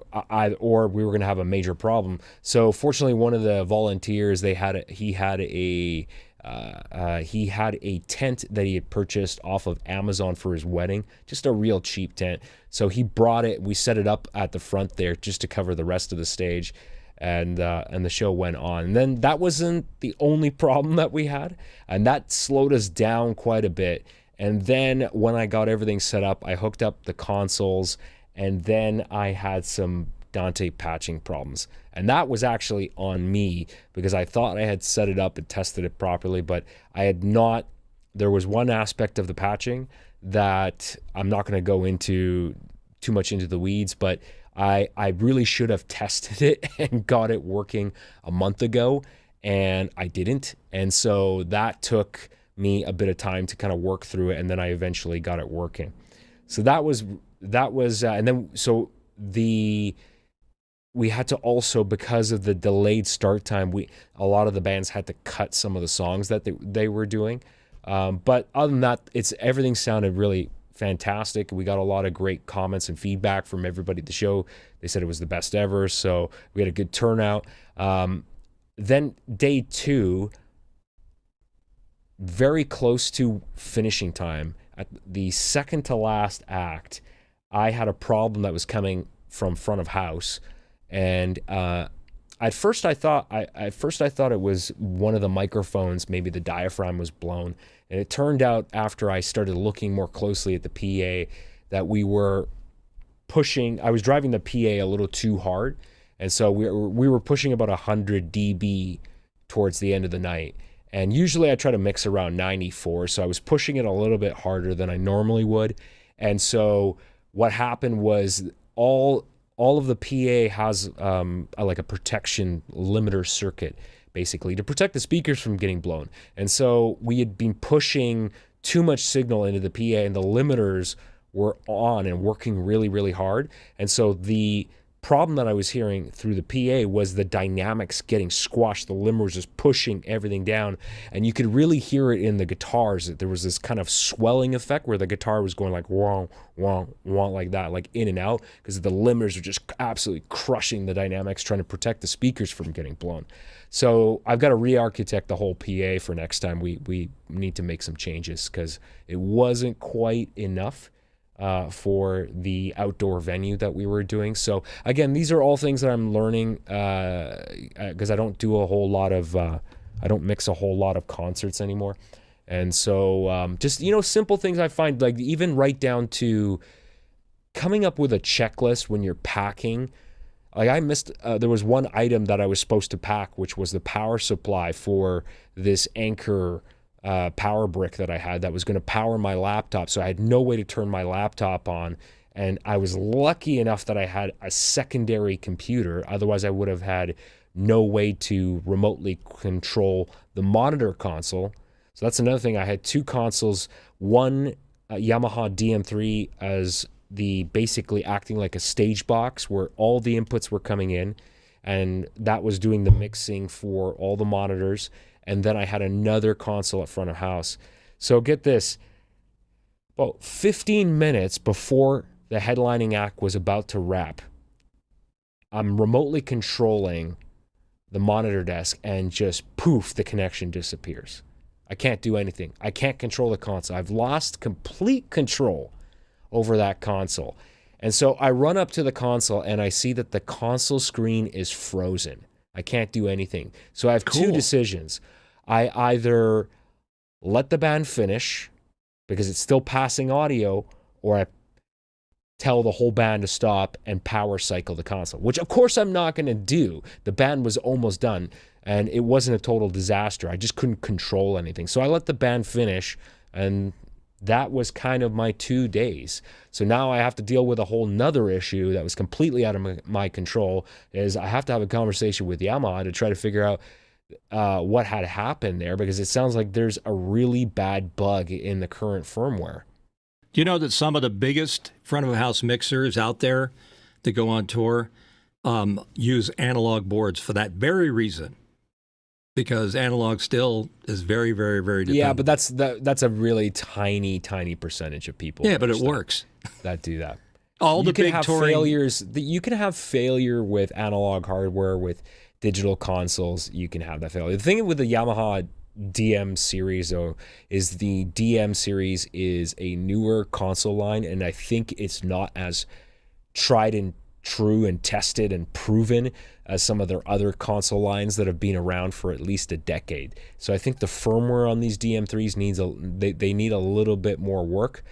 have a major problem. So fortunately, one of the volunteers, he had a tent that he had purchased off of Amazon for his wedding, just a real cheap tent. So he brought it. We set it up at the front there just to cover the rest of the stage, and the show went on. And then that wasn't the only problem that we had, and that slowed us down quite a bit. And then when I got everything set up, I hooked up the consoles, and then I had some Dante patching problems. And that was actually on me because I thought I had set it up and tested it properly, but I had not. There was one aspect of the patching that I'm not going to go into too much into the weeds, but I really should have tested it and got it working a month ago, and I didn't. And so that took me a bit of time to kind of work through it, and then I eventually got it working. So that was and then so we had to also, because of the delayed start time, a lot of the bands had to cut some of the songs that they were doing. But other than that, everything sounded really fantastic. We got a lot of great comments and feedback from everybody at the show. They said it was the best ever, so we had a good turnout. Then day two, very close to finishing time, at the second to last act, I had a problem that was coming from front of house, and at first I thought it was one of the microphones, maybe the diaphragm was blown, and it turned out after I started looking more closely at the PA that we were pushing. I was driving the PA a little too hard, and so we were pushing about 100 dB towards the end of the night. And usually I try to mix around 94, so I was pushing it a little bit harder than I normally would. And so what happened was all of the PA has like a protection limiter circuit, basically, to protect the speakers from getting blown. And so we had been pushing too much signal into the PA, and the limiters were on and working really, really hard. And so the problem that I was hearing through the PA was the dynamics getting squashed. The limiter was just pushing everything down, and you could really hear it in the guitars. That there was this kind of swelling effect where the guitar was going like wah, wah, wah, like that, like in and out, because the limiters were just absolutely crushing the dynamics, trying to protect the speakers from getting blown. So I've got to re-architect the whole PA for next time. We need to make some changes because it wasn't quite enough for the outdoor venue that we were doing. So again, these are all things that I'm learning because I don't do a whole lot of, I don't mix a whole lot of concerts anymore. And so just, simple things I find, like even right down to coming up with a checklist when you're packing. Like I missed, there was one item that I was supposed to pack, which was the power supply for this Anchor power brick that I had that was going to power my laptop. So I had no way to turn my laptop on. And I was lucky enough that I had a secondary computer. Otherwise, I would have had no way to remotely control the monitor console. So that's another thing. I had two consoles, one Yamaha DM3 as the basically acting like a stage box where all the inputs were coming in, and that was doing the mixing for all the monitors. And then I had another console at front of house. So get this, about 15 minutes before the headlining act was about to wrap, I'm remotely controlling the monitor desk, and just poof, the connection disappears. I can't do anything. I can't control the console. I've lost complete control over that console. And so I run up to the console and I see that the console screen is frozen. I can't do anything. So I have two decisions. I either let the band finish because it's still passing audio, or I tell the whole band to stop and power cycle the console, which of course I'm not going to do. The band was almost done and it wasn't a total disaster. I just couldn't control anything. So I let the band finish, and that was kind of my 2 days. So now I have to deal with a whole nother issue that was completely out of my control, is I have to have a conversation with Yamaha to try to figure out what had happened there, because it sounds like there's a really bad bug in the current firmware. Do you know that some of the biggest front-of-house mixers out there that go on tour use analog boards for that very reason? Because analog still is very, very, very dependable. Yeah, but that's a really tiny percentage of people. Yeah, but it works. That do that. All you the can big have touring failures. You can have failure with analog hardware, with digital consoles. You can have that failure. The thing with the Yamaha DM series, though, is the DM series is a newer console line, and I think it's not as tried and true and tested and proven as some of their other console lines that have been around for at least a decade. So I think the firmware on these DM3s they need a little bit more work.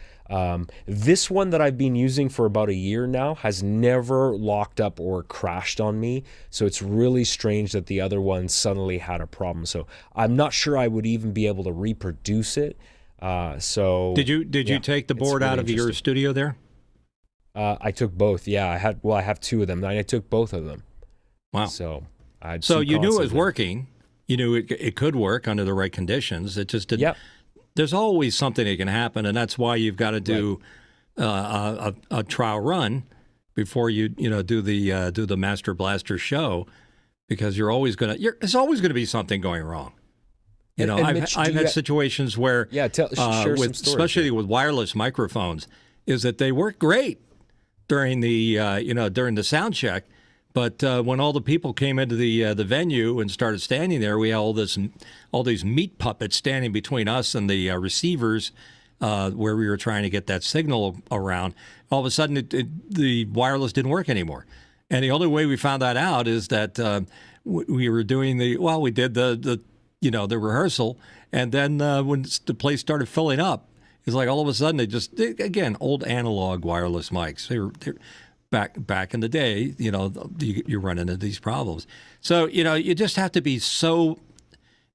This one that I've been using for about a year now has never locked up or crashed on me. So it's really strange that the other one suddenly had a problem. So I'm not sure I would even be able to reproduce it. Did you take the board really out of your studio there? I took both. Yeah, I have two of them. I took both of them. Wow. So you knew it was working. You knew it could work under the right conditions. It just didn't. Yep. There's always something that can happen, and that's why you've got to do a trial run before you do the Master Blaster show, because there's always going to be something going wrong. Mitch, I've had situations where share some stories. Especially with wireless microphones, is that they work great during the sound check. But when all the people came into the venue and started standing there, we had all these meat puppets standing between us and the receivers, where we were trying to get that signal around. All of a sudden, the wireless didn't work anymore, and the only way we found that out is that we were doing we did the rehearsal, and then when the place started filling up, it's like all of a sudden again, old analog wireless mics. They're back in the day, you run into these problems. So, you just have to be so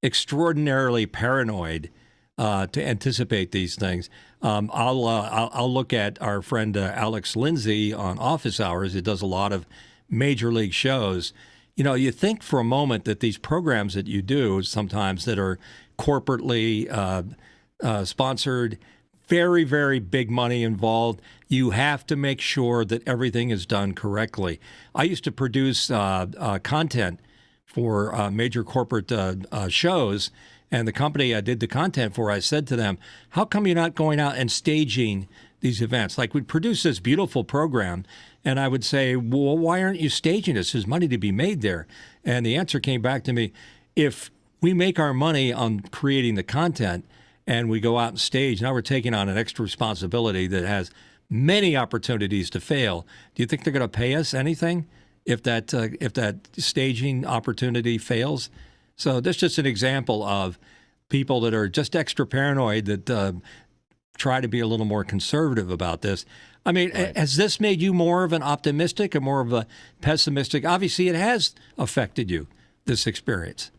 extraordinarily paranoid to anticipate these things. I'll look at our friend Alex Lindsay on Office Hours. He does a lot of major league shows. You think for a moment that these programs that you do sometimes that are corporately sponsored. Very, very big money involved. You have to make sure that everything is done correctly. I used to produce content for major corporate shows, and the company I did the content for, I said to them, how come you're not going out and staging these events? Like, we'd produce this beautiful program, and I would say, well, why aren't you staging this? There's money to be made there. And the answer came back to me, if we make our money on creating the content, and we go out and stage, now we're taking on an extra responsibility that has many opportunities to fail. Do you think they're going to pay us anything if that staging opportunity fails? So that's just an example of people that are just extra paranoid that try to be a little more conservative about this. I mean, Right. has this made you more of an optimistic or more of a pessimistic? Obviously, it has affected you, this experience.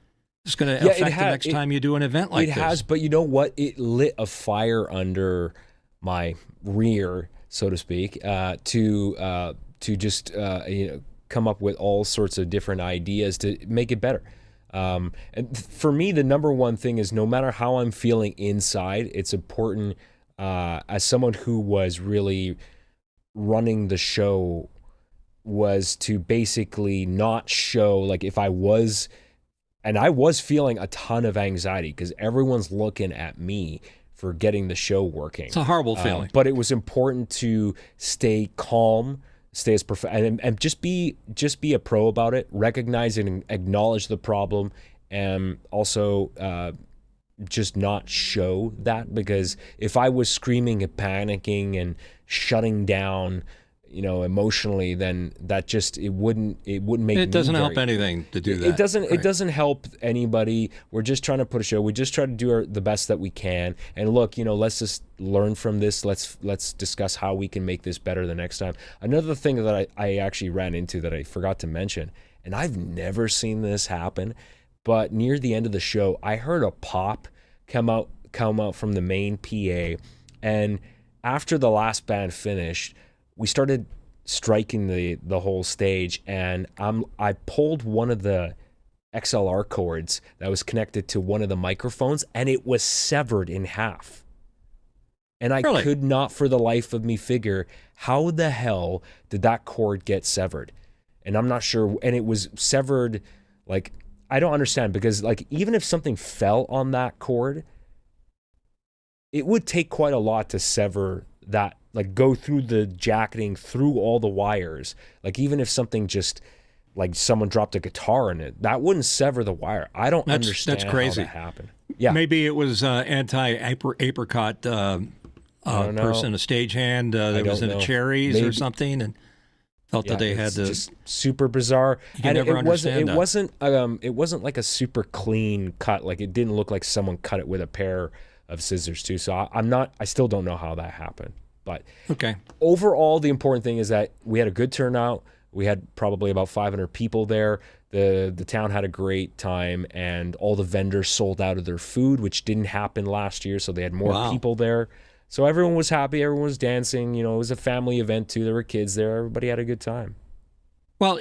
It's going to affect the next time you do an event like this. It has, but you know what? It lit a fire under my rear, so to speak, to just come up with all sorts of different ideas to make it better. And for me, the number one thing is, no matter how I'm feeling inside, it's important, as someone who was really running the show, was to basically not show, like, if I was... And I was feeling a ton of anxiety because everyone's looking at me for getting the show working. It's a horrible feeling. But it was important to stay calm, stay as and just be a pro about it, recognize and acknowledge the problem, and also just not show that. Because if I was screaming and panicking and shutting down, emotionally, then that just it wouldn't make it doesn't me help anything to do that. It doesn't help anybody. We're just trying to put a show. We just try to do the best that we can. And look, let's just learn from this. Let's discuss how we can make this better the next time. Another thing that I actually ran into that I forgot to mention, and I've never seen this happen, but near the end of the show, I heard a pop come out from the main PA, and after the last band finished, we started striking the whole stage, and I pulled one of the XLR cords that was connected to one of the microphones, and it was severed in half. And I Really? could not for the life of me figure how the hell did that cord get severed. And I'm not sure, and it was severed, like, I don't understand, because, like, even if something fell on that cord, it would take quite a lot to sever that, like, go through the jacketing, through all the wires. Like, even if something just, like, someone dropped a guitar in it, that wouldn't sever the wire. I don't understand that's crazy. how that happened. Yeah. Maybe it was anti-apricot person, a stagehand that was into cherries or something, and felt that they had to. Just super bizarre. You can never understand that. It wasn't like a super clean cut. Like, it didn't look like someone cut it with a pair of scissors too. So I still don't know how that happened. But Okay. overall, the important thing is that we had a good turnout. We had probably about 500 people there. The town had a great time, and all the vendors sold out of their food, which didn't happen last year. So they had more people there. So everyone was happy. Everyone was dancing. It was a family event too. There were kids there. Everybody had a good time. Well,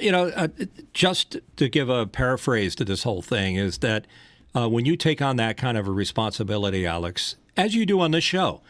just to give a paraphrase to this whole thing is that when you take on that kind of a responsibility, Alex, as you do on this show,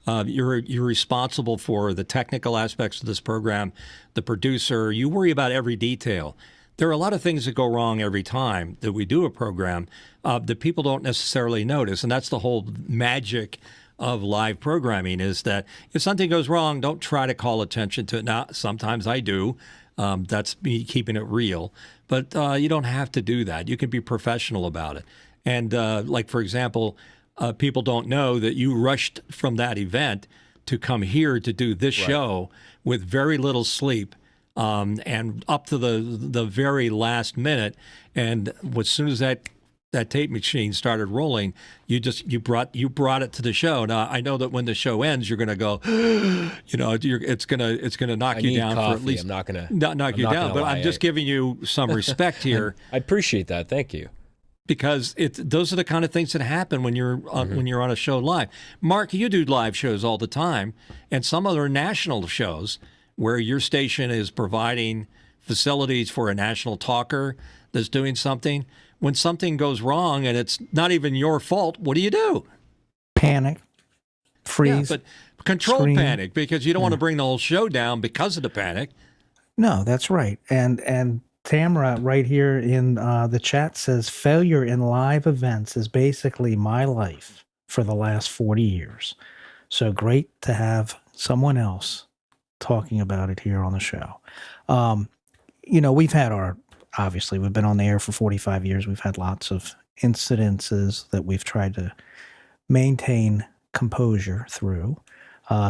you're responsible for the technical aspects of this program, the producer. You worry about every detail. There are a lot of things that go wrong every time that we do a program that people don't necessarily notice, and that's the whole magic of live programming, is that if something goes wrong, don't try to call attention to it. Now, sometimes I do. That's me keeping it real. But you don't have to do that. You can be professional about it. And like, for example, people don't know that you rushed from that event to come here to do this show with very little sleep and up to the very last minute. And as soon as that tape machine started rolling, you brought it to the show. Now I know that when the show ends, you're going to go, it's going to knock you down coffee. for at least. I'm not going to knock you down, but I'm just giving you some respect here. I appreciate that. Thank you. Because those are the kind of things that happen when you're on a show live. Mark, you do live shows all the time, and some other national shows where your station is providing facilities for a national talker that's doing something. When something goes wrong and it's not even your fault, what do you do? panic, Yeah, freeze, but control scream. panic because you don't want to bring the whole show down because of the panic. No, that's right. And Tamara right here in the chat says failure in live events is basically my life for the last 40 years. So great to have someone else talking about it here on the show. We've had obviously, we've been on the air for 45 years. We've had lots of incidences that we've tried to maintain composure through.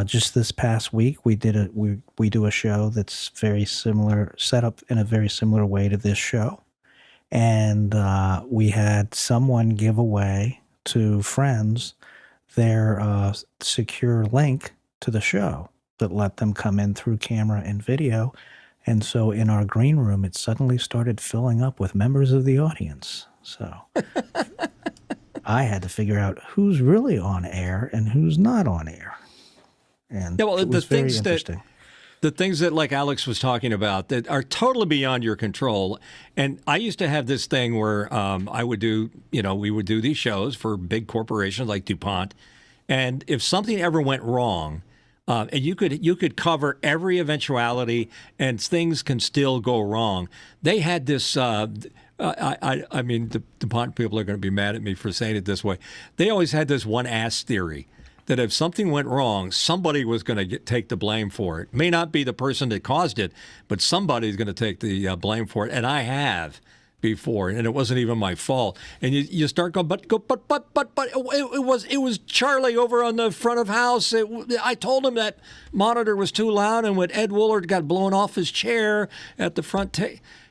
Just this past week, we do a show that's very similar, set up in a very similar way to this show, and we had someone give away to friends their secure link to the show that let them come in through camera and video, and so in our green room, it suddenly started filling up with members of the audience. So I had to figure out who's really on air and who's not on air. And Yeah, well, it was very interesting. The things that, like Alex was talking about, that are totally beyond your control. And I used to have this thing where I would do, we would do these shows for big corporations like DuPont. And if something ever went wrong, and you could cover every eventuality, and things can still go wrong. They had this. I mean, the DuPont people are going to be mad at me for saying it this way. They always had this one ass theory that if something went wrong, somebody was going to take the blame for it. May not be the person that caused it, but somebody's going to take the blame for it. And I have before, and it wasn't even my fault. And you start going, but it was Charlie over on the front of house. I told him that monitor was too loud, and when Ed Woolard got blown off his chair at the front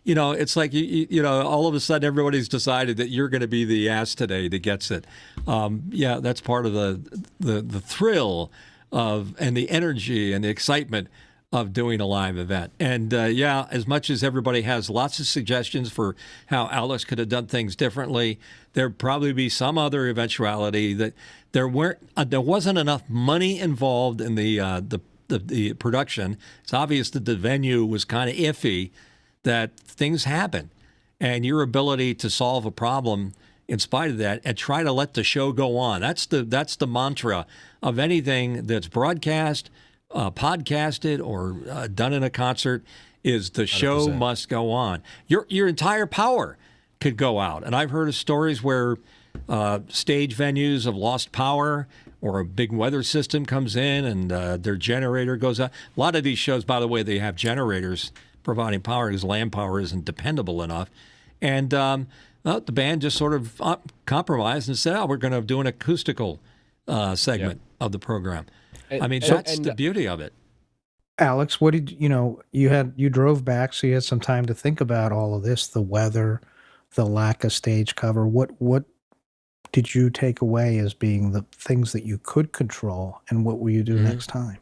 it's like all of a sudden everybody's decided that you're going to be the ass today that gets it. Yeah, that's part of the thrill of and the energy and the excitement of doing a live event. And as much as everybody has lots of suggestions for how Alex could have done things differently, there'd probably be some other eventuality that there wasn't enough money involved in the production. It's obvious that the venue was kind of iffy, that things happen, and your ability to solve a problem in spite of that and try to let the show go on. That's the mantra of anything that's broadcast, podcasted, or done in a concert, is the show 100%. must go on. Your entire power could go out. And I've heard of stories where stage venues have lost power, or a big weather system comes in and their generator goes out. A lot of these shows, by the way, they have generators providing power because land power isn't dependable enough. And the band just sort of compromised and said, we're going to do an acoustical segment of the program. That's the beauty of it. Alex, what did you drove back, so you had some time to think about all of this, the weather, the lack of stage cover. What did you take away as being the things that you could control, and what will you do next time?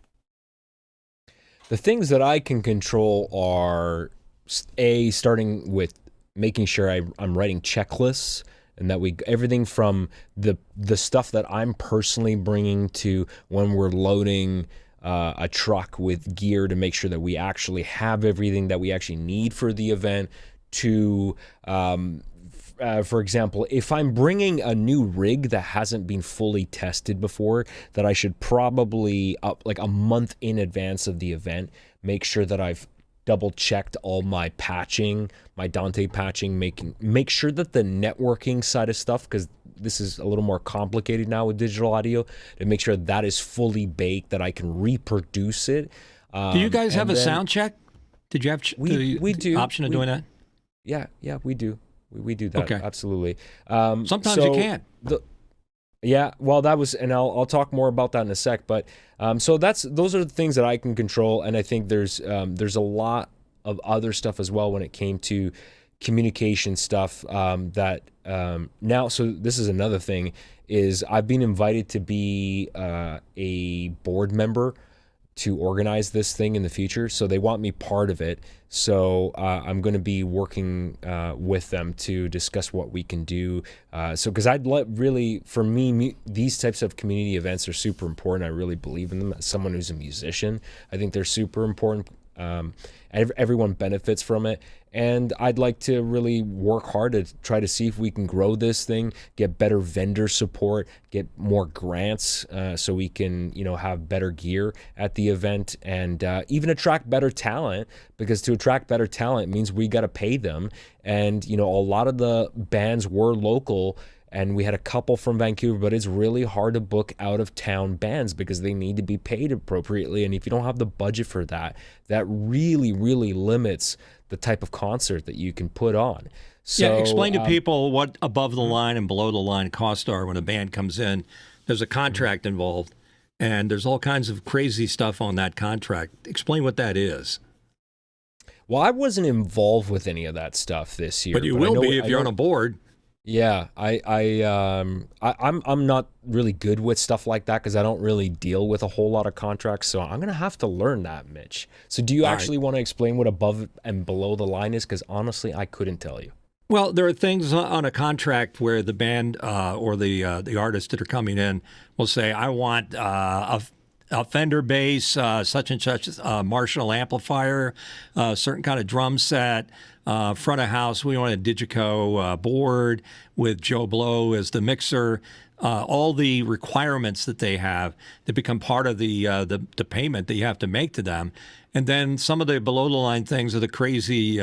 The things that I can control are starting with making sure I'm writing checklists, and that everything from the stuff that I'm personally bringing to when we're loading a truck with gear to make sure that we actually have everything that we actually need for the event, to for example, if I'm bringing a new rig that hasn't been fully tested before, that I should probably like a month in advance of the event make sure that I've double checked all my patching, my Dante patching, make sure that the networking side of stuff, because this is a little more complicated now with digital audio, to make sure that is fully baked, that I can reproduce it. Do you guys have a sound check? Did you have we do option of doing that? Yeah, we do. We do that. Okay. Absolutely. Sometimes you can't. I'll talk more about that in a sec. But so those are the things that I can control, and I think there's a lot of other stuff as well when it came to communication stuff. Now, so this is another thing, is I've been invited to be a board member to organize this thing in the future. So they want me part of it. So I'm going to be working with them to discuss what we can do. Because for me, these types of community events are super important. I really believe in them. As someone who's a musician, I think they're super important. Everyone benefits from it. And I'd like to really work hard to try to see if we can grow this thing, get better vendor support, get more grants, so we can, have better gear at the event, and even attract better talent, because to attract better talent means we got to pay them. And, a lot of the bands were local, and we had a couple from Vancouver, but it's really hard to book out of town bands because they need to be paid appropriately. And if you don't have the budget for that, that really, really limits the type of concert that you can put on. So, explain to people what above the line and below the line costs are when a band comes in. There's a contract involved, and there's all kinds of crazy stuff on that contract. Explain what that is. Well, I wasn't involved with any of that stuff this year. But you will be if you're on a board. Yeah, I'm not really good with stuff like that because I don't really deal with a whole lot of contracts. So I'm gonna have to learn that, Mitch. So do you actually want to explain what above and below the line is? Because honestly, I couldn't tell you. Well, there are things on a contract where the band or the artists that are coming in will say, "I want a Fender bass, such and such, Marshall amplifier, certain kind of drum set, front of house. We want a Digico board with Joe Blow as the mixer." All the requirements that they have that become part of the payment that you have to make to them. And then some of the below the line things are the crazy.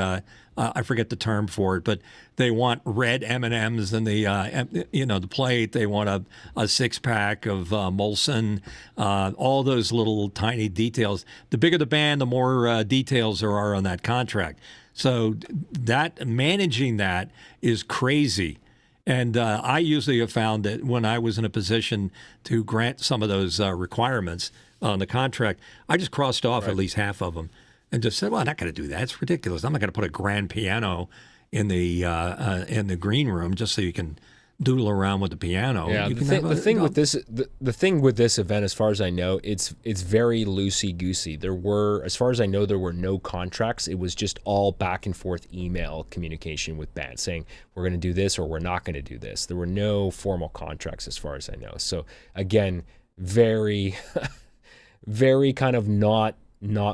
I forget the term for it, but they want red M&Ms in the plate. They want a 6-pack of Molson. All those little tiny details. The bigger the band, the more details there are on that contract. So that managing that is crazy. And I usually have found that when I was in a position to grant some of those requirements on the contract, I just crossed off at least half of them and just said, "Well, I'm not going to do that. It's ridiculous. I'm not going to put a grand piano in the green room just so you can doodle around with the piano." Yeah, the thing with this event, as far as I know, it's very loosey goosey. As far as I know, there were no contracts. It was just all back and forth email communication with bands saying we're going to do this or we're not going to do this. There were no formal contracts, as far as I know. So again, very, very kind of not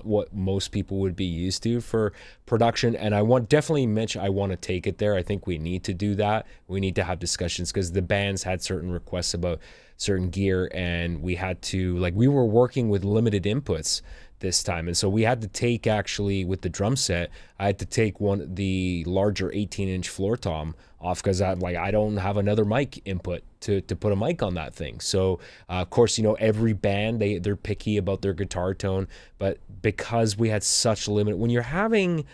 what most people would be used to for production. And I want to take it there. I think we need to do that. We need to have discussions because the bands had certain requests about certain gear, and we had to, we were working with limited inputs this time. And so we had to take, actually, with the drum set, I had to take the larger 18-inch floor tom off because I don't have another mic input to put a mic on that thing. So of course, every band, they're picky about their guitar tone, but because we had such limit, when you're having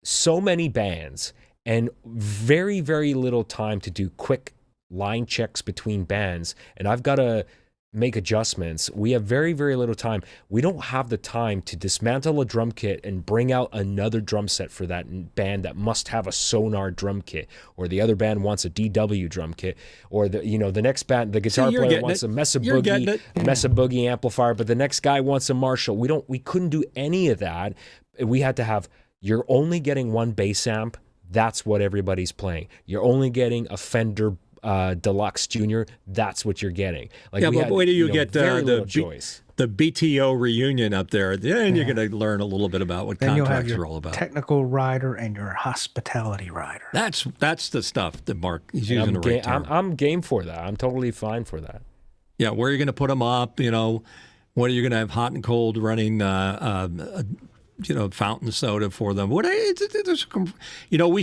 so many bands and very, very little time to do quick line checks between bands, and I've got to make adjustments. We have very, very little time. We don't have the time to dismantle a drum kit and bring out another drum set for that band that must have a Sonar drum kit, or the other band wants a DW drum kit, or the next band, the guitar player wants a Mesa Boogie amplifier, but the next guy wants a Marshall. We couldn't do any of that. We had to have, you're only getting one bass amp. That's what everybody's playing. You're only getting a Fender Deluxe Junior, that's what you're getting. But wait till you get the choice. The BTO reunion up there. Then you're going to learn a little bit about what contracts are all about. Technical rider and your hospitality rider. That's the stuff that Mark is using the right term. I'm game for that. I'm totally fine for that. Yeah, where are you going to put them up? What are you going to have hot and cold running? Fountain soda for them. We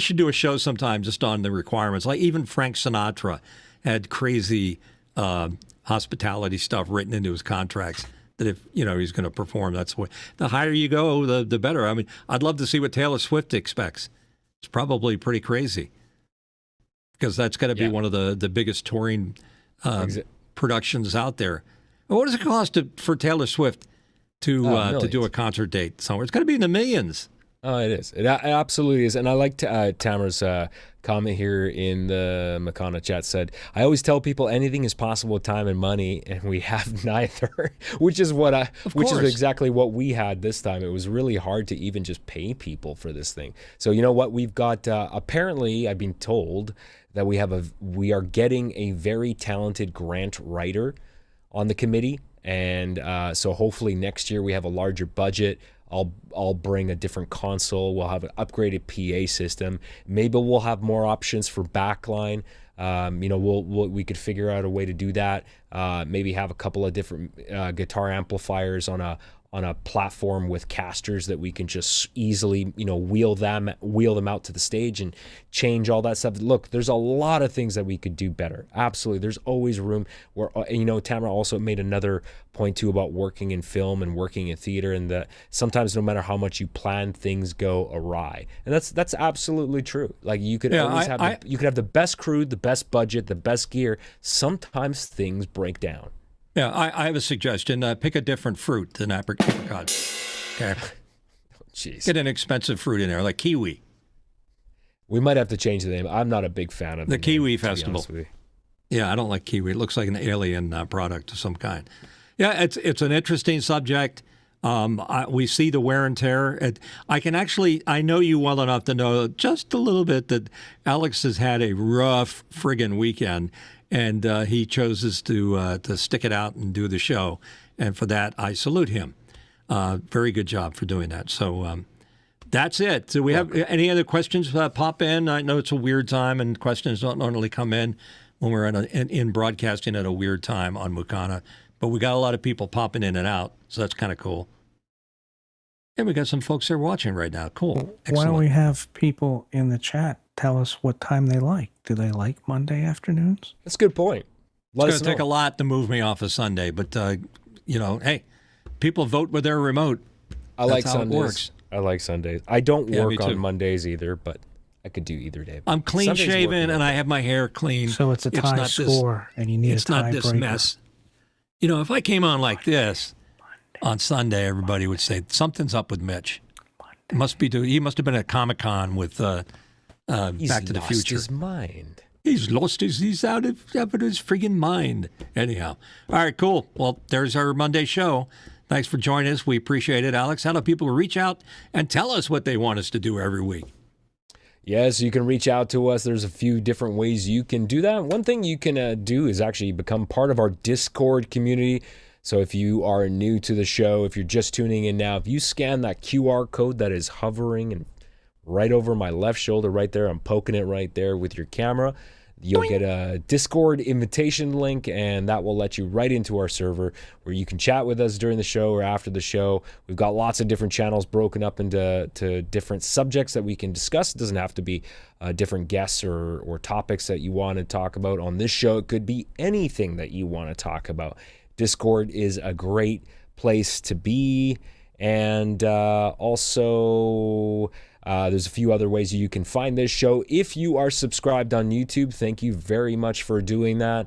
should do a show sometime just on the requirements. Like even Frank Sinatra had crazy hospitality stuff written into his contracts that if he's going to perform, that's what. The higher you go, the better. I mean, I'd love to see what Taylor Swift expects. It's probably pretty crazy because that's got to be one of the biggest touring productions out there. What does it cost for Taylor Swift to do a concert date somewhere? It's going to be in the millions. Oh, it is. It absolutely is. And I like Tamara's comment here in the Makana chat said, "I always tell people anything is possible with time and money, and we have neither," which is exactly what we had this time. It was really hard to even just pay people for this thing. So you know what? We've got apparently, I've been told that we are getting a very talented grant writer on the committee. And so hopefully next year we have a larger budget. I'll bring a different console. We'll have an upgraded PA system. Maybe we'll have more options for backline. We could figure out a way to do that. Maybe have a couple of different guitar amplifiers on a platform with casters that we can just easily, wheel them out to the stage and change all that stuff. Look, there's a lot of things that we could do better. Absolutely. There's always room where, Tamara also made another point too about working in film and working in theater, and that sometimes no matter how much you plan, things go awry. And that's absolutely true. Like you could always you could have the best crew, the best budget, the best gear. Sometimes things break down. Yeah, I have a suggestion. Pick a different fruit than apricot. Okay. Jeez. Get an expensive fruit in there, like kiwi. We might have to change the name. I'm not a big fan of the name, Kiwi Festival. Yeah, I don't like kiwi. It looks like an alien product of some kind. Yeah, it's an interesting subject. We see the wear and tear. I know you well enough to know just a little bit that Alex has had a rough friggin' weekend. And he chooses to stick it out and do the show. And for that, I salute him. Very good job for doing that. So that's it. Do we have any other questions pop in? I know it's a weird time, and questions don't normally come in when we're in broadcasting at a weird time on Mukana. But we got a lot of people popping in and out, so that's kind of cool. And we got some folks there watching right now. Cool. Excellent. Why don't we have people in the chat tell us what time they like? Do they like Monday afternoons? That's a good point. It's going to take a lot to move me off of Sunday, but, hey, people vote with their remote. I like Sundays. I like Sundays. I don't work on Mondays either, but I could do either day. I'm clean shaven and I have my hair clean. So it's a tie score, and you need a tiebreaker. It's not this mess. If I came on like this on Sunday, everybody would say something's up with Mitch. He must have been at Comic-Con with Back to the Future. He's lost his mind. He's out of his friggin' mind. Anyhow. All right, cool. Well, there's our Monday show. Thanks for joining us. We appreciate it. Alex, how do people reach out and tell us what they want us to do every week? Yes, you can reach out to us. There's a few different ways you can do that. One thing you can do is actually become part of our Discord community. So if you are new to the show, if you're just tuning in now, if you scan that QR code that is hovering and right over my left shoulder right there, I'm poking it right there with your camera, you'll get a Discord invitation link, and that will let you right into our server where you can chat with us during the show or after the show. We've got lots of different channels broken up into different subjects that we can discuss. It doesn't have to be different guests or topics that you want to talk about on this show. It could be anything that you want to talk about. Discord is a great place to be. And also... there's a few other ways you can find this show. If you are subscribed on YouTube, thank you very much for doing that.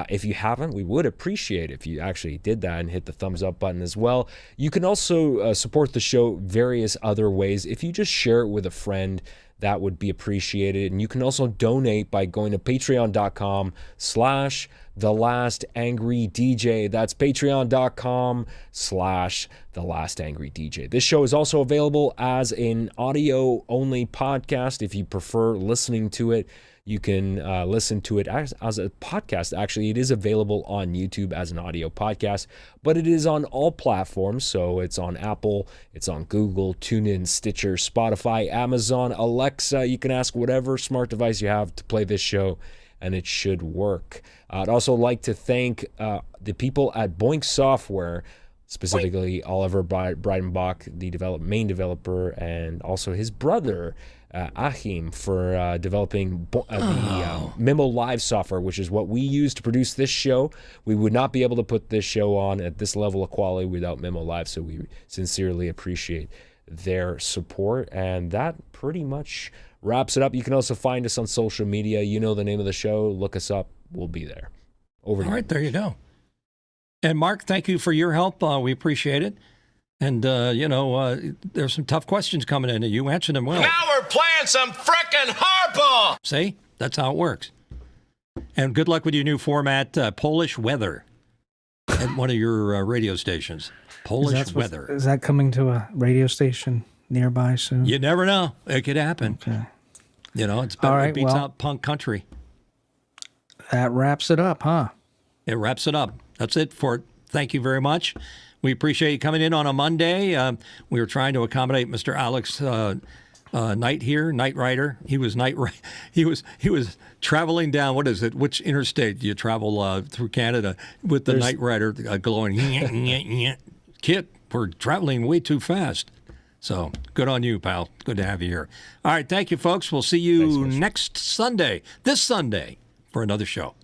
If you haven't, we would appreciate it if you actually did that and hit the thumbs up button as well. You can also support the show various other ways. If you just share it with a friend, that would be appreciated. And you can also donate by going to patreon.com/TheLastAngryDJ. That's patreon.com/TheLastAngryDJ. This show is also available as an audio-only podcast. If you prefer listening to it, you can listen to it as a podcast. Actually, it is available on YouTube as an audio podcast, but it is on all platforms. So it's on Apple, it's on Google, TuneIn, Stitcher, Spotify, Amazon, Alexa. You can ask whatever smart device you have to play this show, and it should work. I'd also like to thank the people at Boink Software, specifically Oliver Breidenbach, the main developer, and also his brother, Achim, for developing the Memo Live software, which is what we use to produce this show. We would not be able to put this show on at this level of quality without Memo Live, so we sincerely appreciate their support. And that pretty much wraps it up. You can also find us on social media. You know the name of the show. Look us up. We'll be there. Over to you. All right, there you go. And Mark, thank you for your help. We appreciate it. And, there's some tough questions coming in, and you answered them well. Now we're playing some frickin' hardball. See? That's how it works. And good luck with your new format, Polish Weather, at one of your radio stations. Polish Weather. Is that coming to a radio station nearby soon? You never know. It could happen. Okay. It's better. It beats out punk country. That wraps it up, huh? It wraps it up. That's it for it. Thank you very much. We appreciate you coming in on a Monday. We were trying to accommodate Mr. Alex Knight here, Knight Rider. He was he was traveling down. What is it? Which interstate do you travel through Canada with the Knight Rider glowing? Kit, we're traveling way too fast. So good on you, pal. Good to have you here. All right, thank you, folks. We'll see you next Sunday, this Sunday, for another show.